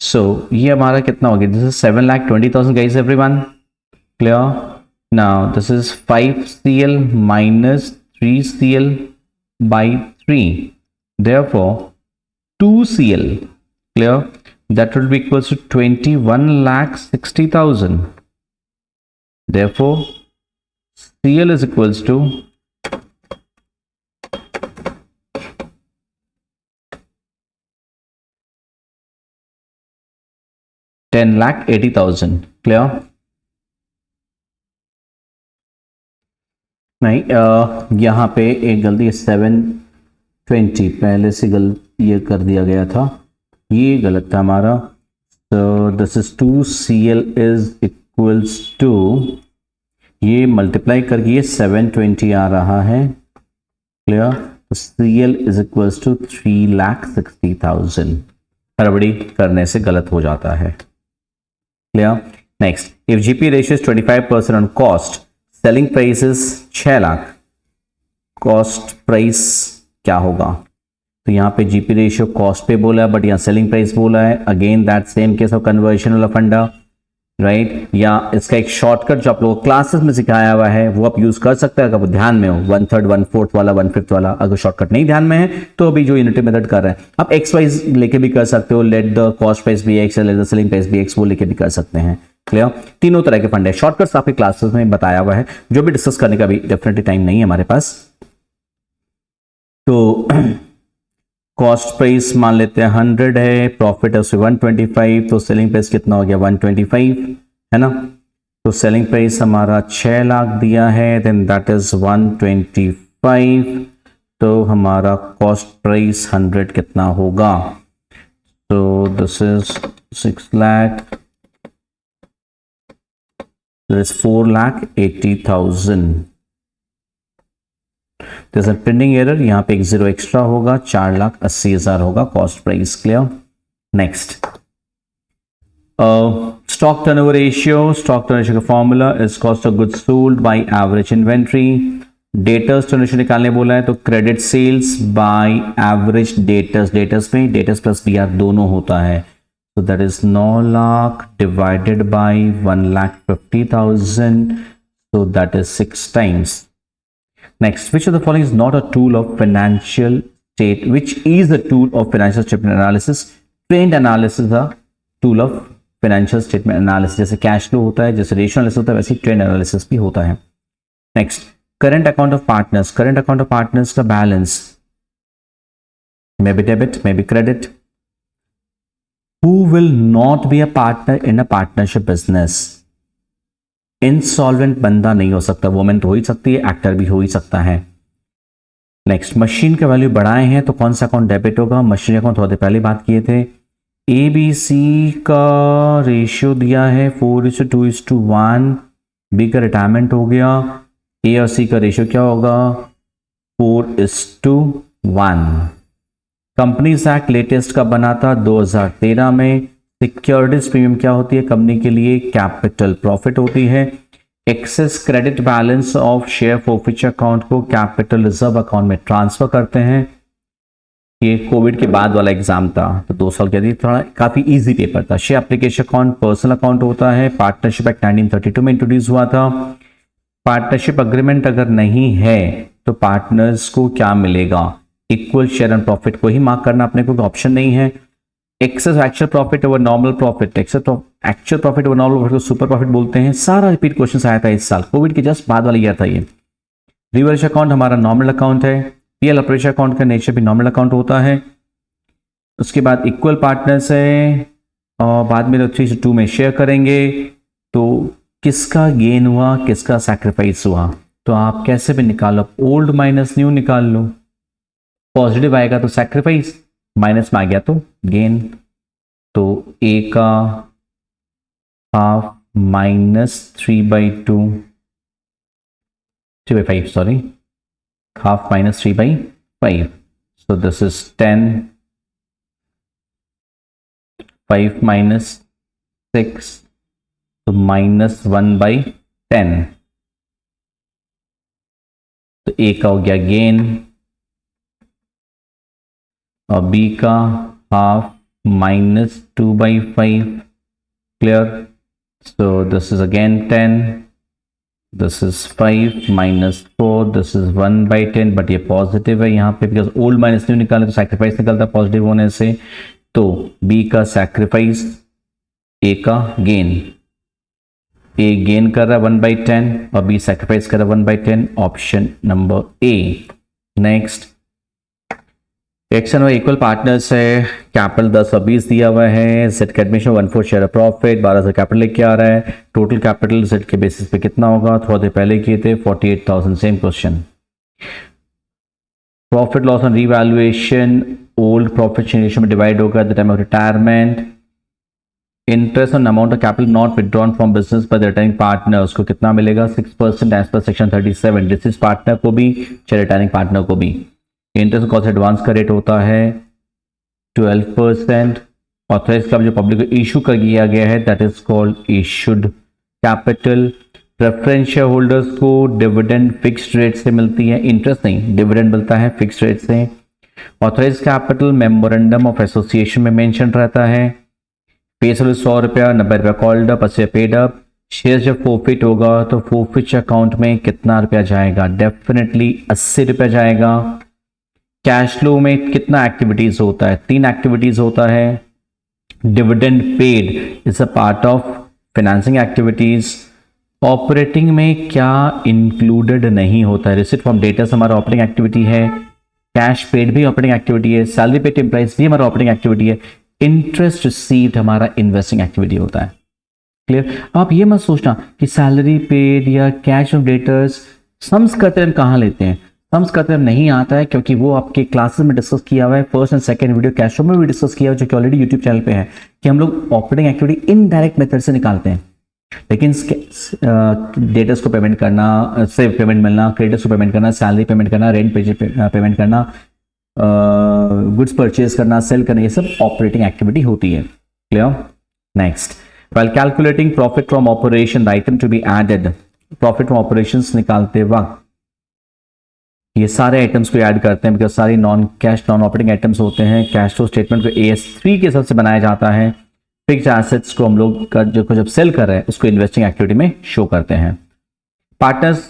So ये हमारा कितना हो गया, this is 7,20,000 guys everyone, clear? Now this is 5CL minus 3CL/3, therefore 2CL, clear? That will be equals to 21,60,000. Therefore CL is equals to 10,80,000, clear? नहीं, यहाँ पे एक गलती है, 720 पहले से ये कर दिया गया था, ये गलत था हमारा। तो this is 2CL is equals to, ये मल्टीप्लाई करके ये 720 आ रहा है, क्लियर? तो CL इज इक्वल्स टू 3,60,000। हड़बड़ी करने से गलत हो जाता है, clear? Next, if GP ratio is 25% on cost, selling price is 6 lakh, cost price क्या होगा? तो यहाँ पे GP रेशियो कॉस्ट पे बोला है, बट यहाँ सेलिंग प्राइस बोला है। Again that same case of conversion वाला फंडा, राइट? या इसका एक शॉर्टकट जो आप लोगों क्लासेस में सिखाया हुआ है वो आप यूज कर सकते हैं अगर ध्यान में हो, 1/3, 1/4 वाला, 1/5 वाला। अगर शॉर्टकट नहीं ध्यान में है तो अभी जो यूनिटी मेथड कर रहे हैं आप एक्स वाइज लेके भी कर सकते हो, let the cost price be X, let the selling price be X, वो लेके भी कर सकते हैं, क्लियर? तीनों तरह के फंड है, शॉर्टकट्स आपके क्लासेस में बताया हुआ है, जो भी डिस्कस करने का भी डेफिनेटली टाइम नहीं है हमारे पास। तो कॉस्ट प्राइस मान लेते हैं 100 है, प्रॉफिट है उससे 125, तो सेलिंग प्राइस कितना हो गया, 125 है ना? तो सेलिंग प्राइस हमारा 6 लाख दिया है, देन दैट इज 125, तो हमारा कॉस्ट प्राइस 100 कितना होगा? तो this is 6 lakh There is 4,80,000. There's a printing error, यहाँ पे एक जीरो एक्स्ट्रा होगा, 4,80,000 होगा cost price. Clear. Next, stock turnover ratio. Stock turnover ratio का formula is cost of goods sold by average inventory. Debtors turnover ratio निकालने बोला है तो credit sales by average debtors. Debtors में डेटर्स प्लस BR दोनों होता है. So that is 9 lakh divided by 1,50,000. So that is 6 times. Next, which of the following is not a tool of financial state? Which is a tool of financial statement analysis? Trend analysis is a tool of financial statement analysis. जैसे cash flow होता है, जैसे ratio analysis होता है, वैसे trend analysis भी होता है. Next, current account of partners. Current account of partners का balance may be debit, may be credit. Who will not be a partner in a partnership business? Insolvent बंदा नहीं हो सकता. वुमेन तो हो ही सकती है, एक्टर भी हो ही सकता है. नेक्स्ट, मशीन का वैल्यू बढ़ाए हैं तो कौन सा अकाउंट डेबिट होगा? मशीन अकाउंट थोड़ी देर पहले बात किए थे. ABC का रेशियो दिया है 4:2:1. बी का रिटायरमेंट हो गया. ए और सी का रेशियो क्या होगा? 4:1. कंपनीज एक्ट लेटेस्ट का बना था 2013 में. सिक्योरिटीज प्रीमियम क्या होती है कंपनी के लिए? कैपिटल प्रॉफिट होती है. Excess credit balance of share forfeiture account को कैपिटल रिजर्व अकाउंट में ट्रांसफर करते हैं. ये कोविड के बाद वाला एग्जाम था तो 2 साल के लिए थोड़ा काफी इजी पेपर था. Share application account personal account होता है. पार्टनरशिप एक्ट 1932 में इंट्रोड्यूस हुआ था. पार्टनरशिप अग्रीमेंट अगर नहीं है तो पार्टनर्स को क्या मिलेगा? इक्वल शेयर एंड प्रॉफिट को ही मार्क करना अपने को, ऑप्शन नहीं है. Excess actual profit over normal profit. Actual profit over normal profit को सुपर प्रॉफिट बोलते हैं. सारा रिपीट क्वेश्चन आया था इस साल, कोविड के जस्ट बाद वाला ईयर था ये. रिवर्स अकाउंट हमारा नॉर्मल अकाउंट है. पीएल ऑपरेशन अकाउंट का नेचर भी नॉर्मल अकाउंट होता है. उसके बाद इक्वल पार्टनर्स है और बाद में 3:2 में शेयर करेंगे. तो किसका गेन हुआ, किसका सैक्रिफाइस हुआ? तो आप कैसे भी निकालो, ओल्ड माइनस न्यू निकाल लो. पॉजिटिव आएगा तो सैक्रिफाइस, माइनस में आ गया तो गेन. तो ए का half minus 3/5 sorry, half minus 3/5. So this is 10. 5 minus 6 तो -1/10. तो ए का हो गया गेन और बी का half -2/5. Clear. So this is again 10. This is 5 -4. This is 1/10. But ये पॉजिटिव है यहाँ पे बिकॉज ओल्ड माइनस न्यू निकाले तो सैक्रिफाइस निकलता है पॉजिटिव होने से. तो बी का सैक्रिफाइस, ए का गेन. ए गेन कर रहा है 1/10 और बी सैक्रिफाइस कर रहा है 1/10. Option number A. Next, action और इक्वल पार्टनर्स है. कैपिटल 10 और 20 दिया हुआ है. जेड का admission 1/4 share of profit 12,000 capital लेके आ रहा है. टोटल कैपिटल जेड के बेसिस पे कितना होगा? थोड़ा देर पहले किए थे 48,000. Same question. Profit loss on revaluation old profit generation में डिवाइड होगा eight the time of retirement. Interest on amount of capital not withdrawn from business by the retiring partner, उसको कितना मिलेगा? 6% as per section 37. Disease partner को भी चाहे retiring partner को भी. इंटरेस्ट कॉस्ट एडवांस का रेट होता है 12%. ऑथराइज का जो पब्लिक को इशू कर दिया गया है that is called issued capital. Preference share holders को डिविडेंड फिक्स्ड रेट से मिलती है, इंटरेस्ट नहीं, डिविडेंड मिलता है फिक्स्ड रेट से. Authorise capital memorandum of association में मेंशन रहता है. फेस वैल्यू 100 रुपया, 90 रुपया called up, 80 paid up. Share जब फोरफिट होगा तो फोरफिट अकाउंट में कितना रुपया जाएगा? डेफिनेटली 80 रुपया जाएगा. कैश फ्लो में कितना एक्टिविटीज होता है? 3 एक्टिविटीज होता है. Dividend paid is a part of financing activities. Operating में क्या इंक्लूडेड नहीं होता है? रिसिट फ्रॉम डेटर्स हमारा ऑपरेटिंग एक्टिविटी है. कैश पेड भी ऑपरेटिंग एक्टिविटी है. सैलरी पेड एम्प्लॉइज भी हमारा ऑपरेटिंग एक्टिविटी है. इंटरेस्ट रिसीव्ड हमारा इन्वेस्टिंग एक्टिविटी होता है. क्लियर. आप ये मत सोचना कि सैलरी पेड या कैश ऑफ डेटर्स सम्स करते हम कहाँ लेते हैं. सम्स करते हम नहीं आता है क्योंकि वो आपके क्लासेस में डिस्कस किया हुआ है. First and second video cash flow में भी डिस्कस किया हुआ है जो कि ऑलरेडी यूट्यूब चैनल पे है कि हम लोग ऑपरेटिंग एक्टिविटी इनडायरेक्ट मेथड से निकालते हैं. लेकिन डेटर्स को पेमेंट करना, से पेमेंट मिलना, क्रेडिटर्स को पेमेंट करना, सैलरी पेमेंट करना, रेंट पेमेंट करना, गुड्स परचेज करना, सेल करना, ये सब ऑपरेटिंग एक्टिविटी होती है। Clear? Next, while calculating profit from operation the item to be added, profit from operations निकालते वक्त ये सारे आइटम्स को ऐड करते हैं, बिकॉज सारी non cash non operating items होते हैं। कैश फ्लो स्टेटमेंट को AS3 के हिसाब से बनाया जाता है। फिक्स्ड एसेट्स को हम लोग जब सेल कर रहे हैं उसको इन्वेस्टिंग एक्टिविटी में शो करते हैं। Partners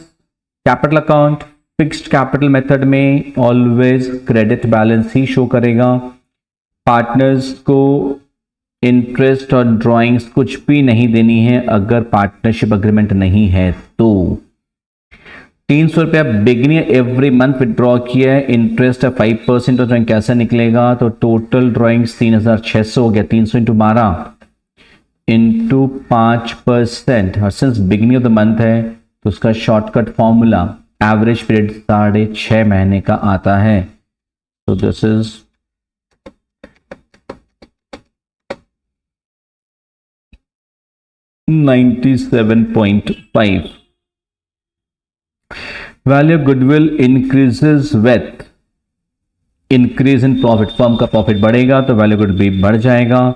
capital account fixed capital method में ऑलवेज क्रेडिट बैलेंस ही शो करेगा। पार्टनर्स को इंटरेस्ट और ड्राइंग्स कुछ भी नहीं देनी है अगर पार्टनरशिप अग्रीमेंट नहीं है तो। 300 रुपया बिगिनिंग एवरी मंथ विड्रॉ किया है, इंटरेस्ट है 5% तो ड्राइंग कैसे निकलेगा? तो टोटल ड्राइंग्स 3600 हो गया, 300 इंटू 12 इंटू 5%, और since beginning of the month है तो उसका शॉर्टकट फॉर्मूला एवरेज पीरियड 6.5 महीने का आता है। तो this is $97.5। Value of goodwill increases with increase in profit, firm का प्रॉफिट बढ़ेगा तो वैल्यू गुड भी बढ़ जाएगा।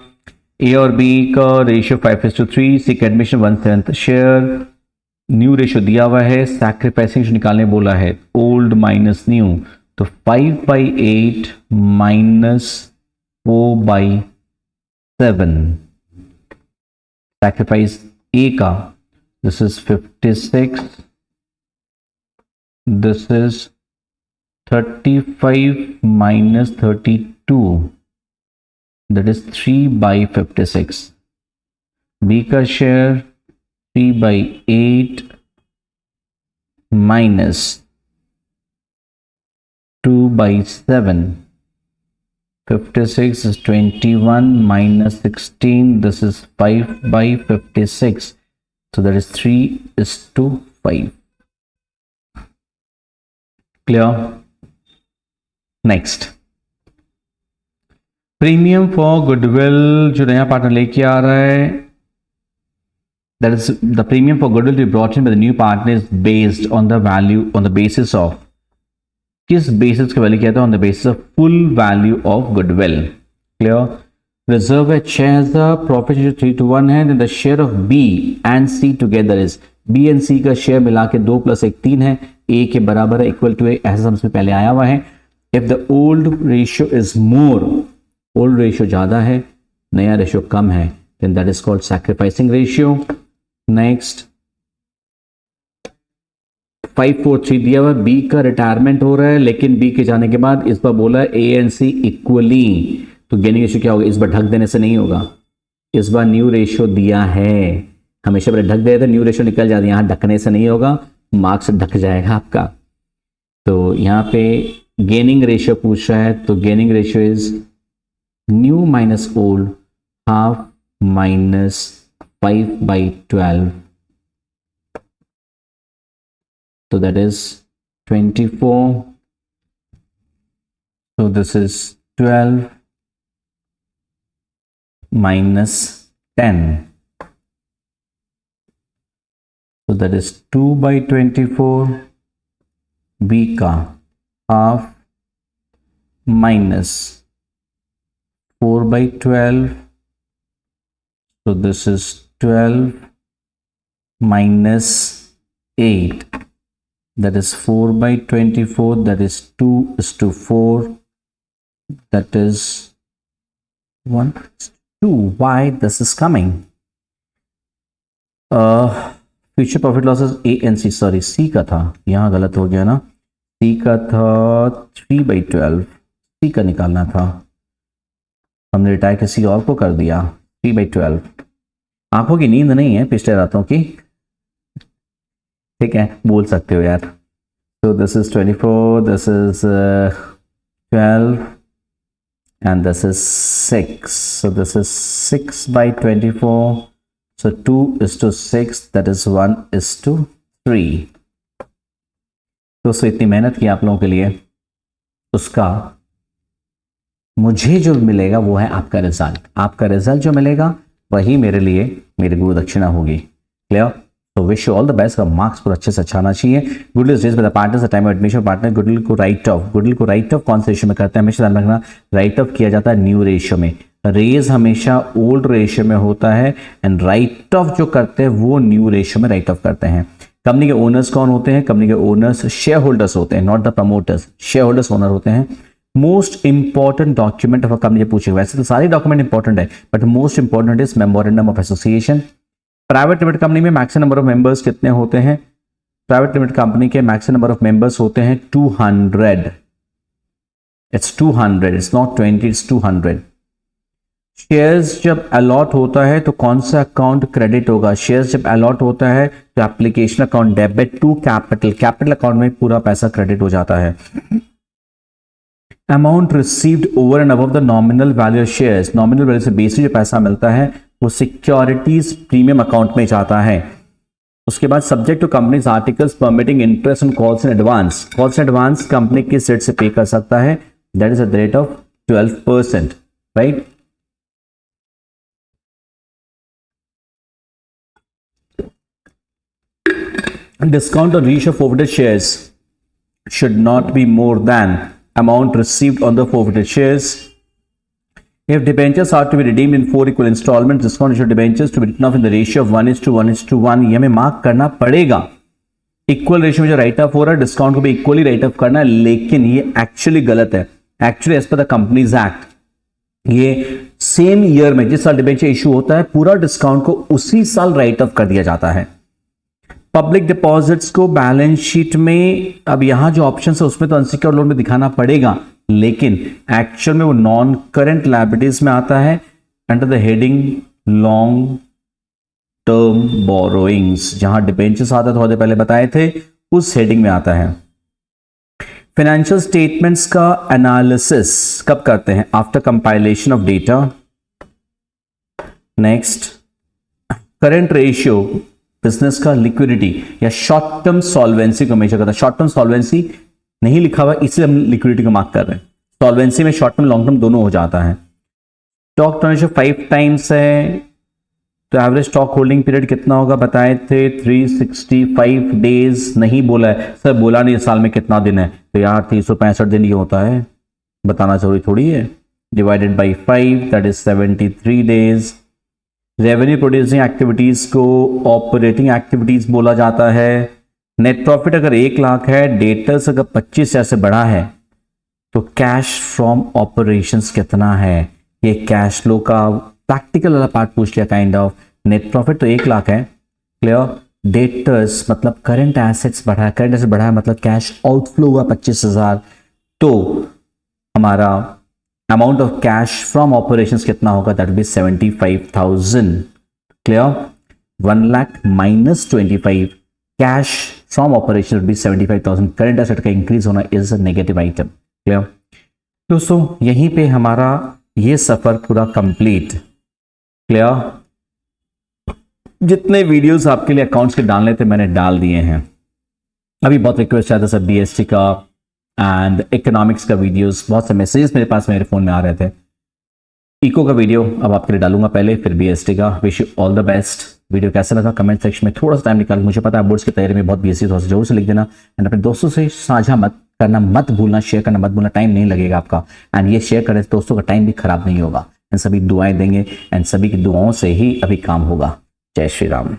ए और बी का रेशियो 5:3, सिक एडमिशन 1/7 शेयर, न्यू रेशियो दिया हुआ है, सैक्रिफाइसिंग निकालने बोला है, ओल्ड माइनस न्यू, तो 5/8 माइनस 4/7, सैक्रिफाइस ए का this is 56, this is 35 minus 32, that is 3/56। B का share 3/8 minus 2/7, 56 is 21 minus 16, this is 5/56, so that is 3:5। Clear? Next, premium for goodwill जो नया पार्टनर लेके आ रहा है, that is the premium for goodwill to be brought in by the new partner is based on the value on the basis of, किस basis का value कहता है? On the basis of full value of goodwill. Clear? Reserve है 6000, profit 3:1 है, then the share of B and C together is, B and सी का share मिला के 2 + 1 3 है, ए के बराबर है, इक्वल टू ए, ऐसा समझ में पहले आया हुआ है। If the old ratio is more, old ratio ज्यादा है, नया रेशियो कम है, then that is called sacrificing ratio. Next, 543 दिया हुआ, बी का रिटायरमेंट हो रहा है, लेकिन बी के जाने के बाद इस बार बोला है ए एंड सी इक्वली, तो गेनिंग रेशियो क्या होगा? इस बार ढक देने से नहीं होगा, इस बार न्यू रेशियो दिया है, हमेशा पहले ढक देते न्यू रेशियो निकल जाती है, यहां ढकने से नहीं होगा, मार्क्स ढक जाएगा आपका। तो यहाँ पे गेनिंग रेशियो पूछ रहा है, तो gaining ratio is new minus old, half minus 5/12, so that is 24, so this is 12 minus 10, so that is 2/24, B का half minus 4/12, so this is 12 minus 8, that is 4/24, that is 2:4, that is 1:2. Why this is coming? Future profit losses A and C, sorry C का था, यहाँ गलत हो गया ना, सी का था 3/12, सी का निकालना था, हमने रिटायर किसी और को कर दिया। 3/12, आंखों की नींद नहीं है पिछले रातों की, ठीक है, बोल सकते हो यार। तो this is 24, this is 12 and this is 6, so this is 6/24, so 2:6, that is 1:3। दोस्तों इतनी मेहनत की आप लोगों के लिए, उसका मुझे जो मिलेगा वो है आपका रिजल्ट। आपका रिजल्ट जो मिलेगा वही मेरे लिए मेरी गुरु दक्षिणा होगी। क्लियर? तो wish you all the best. का मार्क्स पूरा अच्छे से अच्छा आना चाहिए। Goodwill raise by the partners time of admission partner goodwill को राइट ऑफ, गुडविल को राइट ऑफ कौन से रेशियो में करते हैं? हमेशा ध्यान रखना, राइट ऑफ किया जाता है न्यू रेशियो में, रेज हमेशा ओल्ड रेशियो में होता है एंड राइट ऑफ जो करते हैं वो न्यू रेशियो में राइट ऑफ करते हैं। कंपनी के ओनर्स कौन होते हैं? कंपनी के ओनर्स शेयर होल्डर्स होते हैं, not the promoters. Share holders owner होते हैं। Most important document of a company पूछेगा, वैसे तो सारे डॉक्यूमेंट इंपॉर्टेंट है but most important is memorandum of association. Private limited company में मैक्सिमम नंबर ऑफ मेंबर्स कितने होते हैं? प्राइवेट लिमिटेड कंपनी के मैक्सिमम नंबर ऑफ मेंबर्स होते हैं 200। It's 200, it's not 20, it's 200। Shares जब अलॉट होता है तो कौन सा अकाउंट क्रेडिट होगा? शेयर्स जब अलॉट होता है तो application account debit to capital, capital account में पूरा पैसा क्रेडिट हो जाता है। Amount received over and above the nominal value shares, nominal value से बेसिक जो पैसा मिलता है वो सिक्योरिटीज प्रीमियम अकाउंट में जाता है। उसके बाद subject to companies articles permitting interest on calls in advance, calls in advance company किस रेट से पे कर सकता है? That is at the rate of 12%, right? Discount on reissue of forfeited shares should not be more than amount received on the forfeited shares. If debentures are to be redeemed in 4 equal installments, discount issue debentures to be written off in the ratio of 1:1:1। ये हमें mark करना पड़ेगा। Equal ratio में जो right of हो रहा है discount को भी इक्वली राइट ऑफ करना है, लेकिन ये एक्चुअली गलत है। Actually as per the Companies Act ये सेम ईयर में जिस साल डिबेंचर इशू होता है पूरा डिस्काउंट को उसी साल राइट ऑफ कर दिया जाता है। पब्लिक डिपॉजिट्स को बैलेंस शीट में, अब यहां जो ऑप्शन है उसमें तो अनसिक्योर्ड लोन में दिखाना पड़ेगा, लेकिन एक्चुअल में वो नॉन करंट लायबिलिटीज में आता है under the heading long term borrowings. जहां डिबेंचर्स आता है थोड़े पहले बताए थे उस हेडिंग में आता है। फाइनेंशियल स्टेटमेंट्स का एनालिसिस कब करते हैं? After compilation of data. Next, current ratio business का लिक्विडिटी या शॉर्ट टर्म सॉल्वेंसी को मेजर करता है। शॉर्ट टर्म सॉल्वेंसी नहीं लिखा हुआ इसलिए हम लिक्विडिटी को मार्क कर रहे हैं। सॉल्वेंसी में शॉर्ट टर्म लॉन्ग टर्म दोनों हो जाता है। स्टॉक टर्न रेशियो 5 टाइम्स है तो एवरेज स्टॉक होल्डिंग पीरियड कितना होगा बताए थे? 365 डेज। नहीं बोला है सर, बोला नहीं साल में कितना दिन है, तो यार 365 दिन ही होता है, बताना जरूरी थोड़ी है। Divided by 5 that is 73 days. Revenue producing activities को ऑपरेटिंग एक्टिविटीज बोला जाता है। नेट प्रॉफिट अगर 1 लाख है, डेटर्स अगर 25 से बढ़ा है तो कैश फ्रॉम ऑपरेशंस कितना है? ये कैश फ्लो का प्रैक्टिकल वाला पार्ट पूछ लिया काइंड ऑफ। नेट प्रॉफिट तो 1 लाख है, क्लियर। डेटर्स मतलब करंट एसेट्स बढ़ा है, करंट एसेट बढ़ा है मतलब कैश आउटफ्लो हुआ 25,000, तो हमारा amount of cash from operations कितना होगा? That will B 75,000, clear. 1 lakh minus 25 cash from operation will be 75,000। Current asset का इंक्रीज होना is a negative item, clear. दोस्तों यहीं पे हमारा ये सफर पूरा कंप्लीट, क्लियर। जितने वीडियोस आपके लिए अकाउंट्स के डालने थे मैंने डाल दिए हैं। अभी बहुत रिक्वेस्ट आता सर बीएसटी का एंड इकोनॉमिक्स का वीडियोस, बहुत से मैसेजेस मेरे पास मेरे फोन में आ रहे थे। इको का वीडियो अब आपके लिए डालूंगा पहले, फिर बीएसटी का। Wish you all the best. Video कैसा लगा कमेंट सेक्शन में थोड़ा सा टाइम निकाल, मुझे पता है बोर्ड्स की तैयारी में बहुत बिजी, थोड़ा सा जरूर से लिख देना एंड अपने दोस्तों से साझा मत करना, मत भूलना, शेयर करना मत भूलना। टाइम नहीं लगेगा आपका एंड ये शेयर करने से दोस्तों का टाइम भी खराब नहीं होगा एंड सभी दुआएं देंगे एंड सभी की दुआओं से ही अभी काम होगा। जय श्री राम।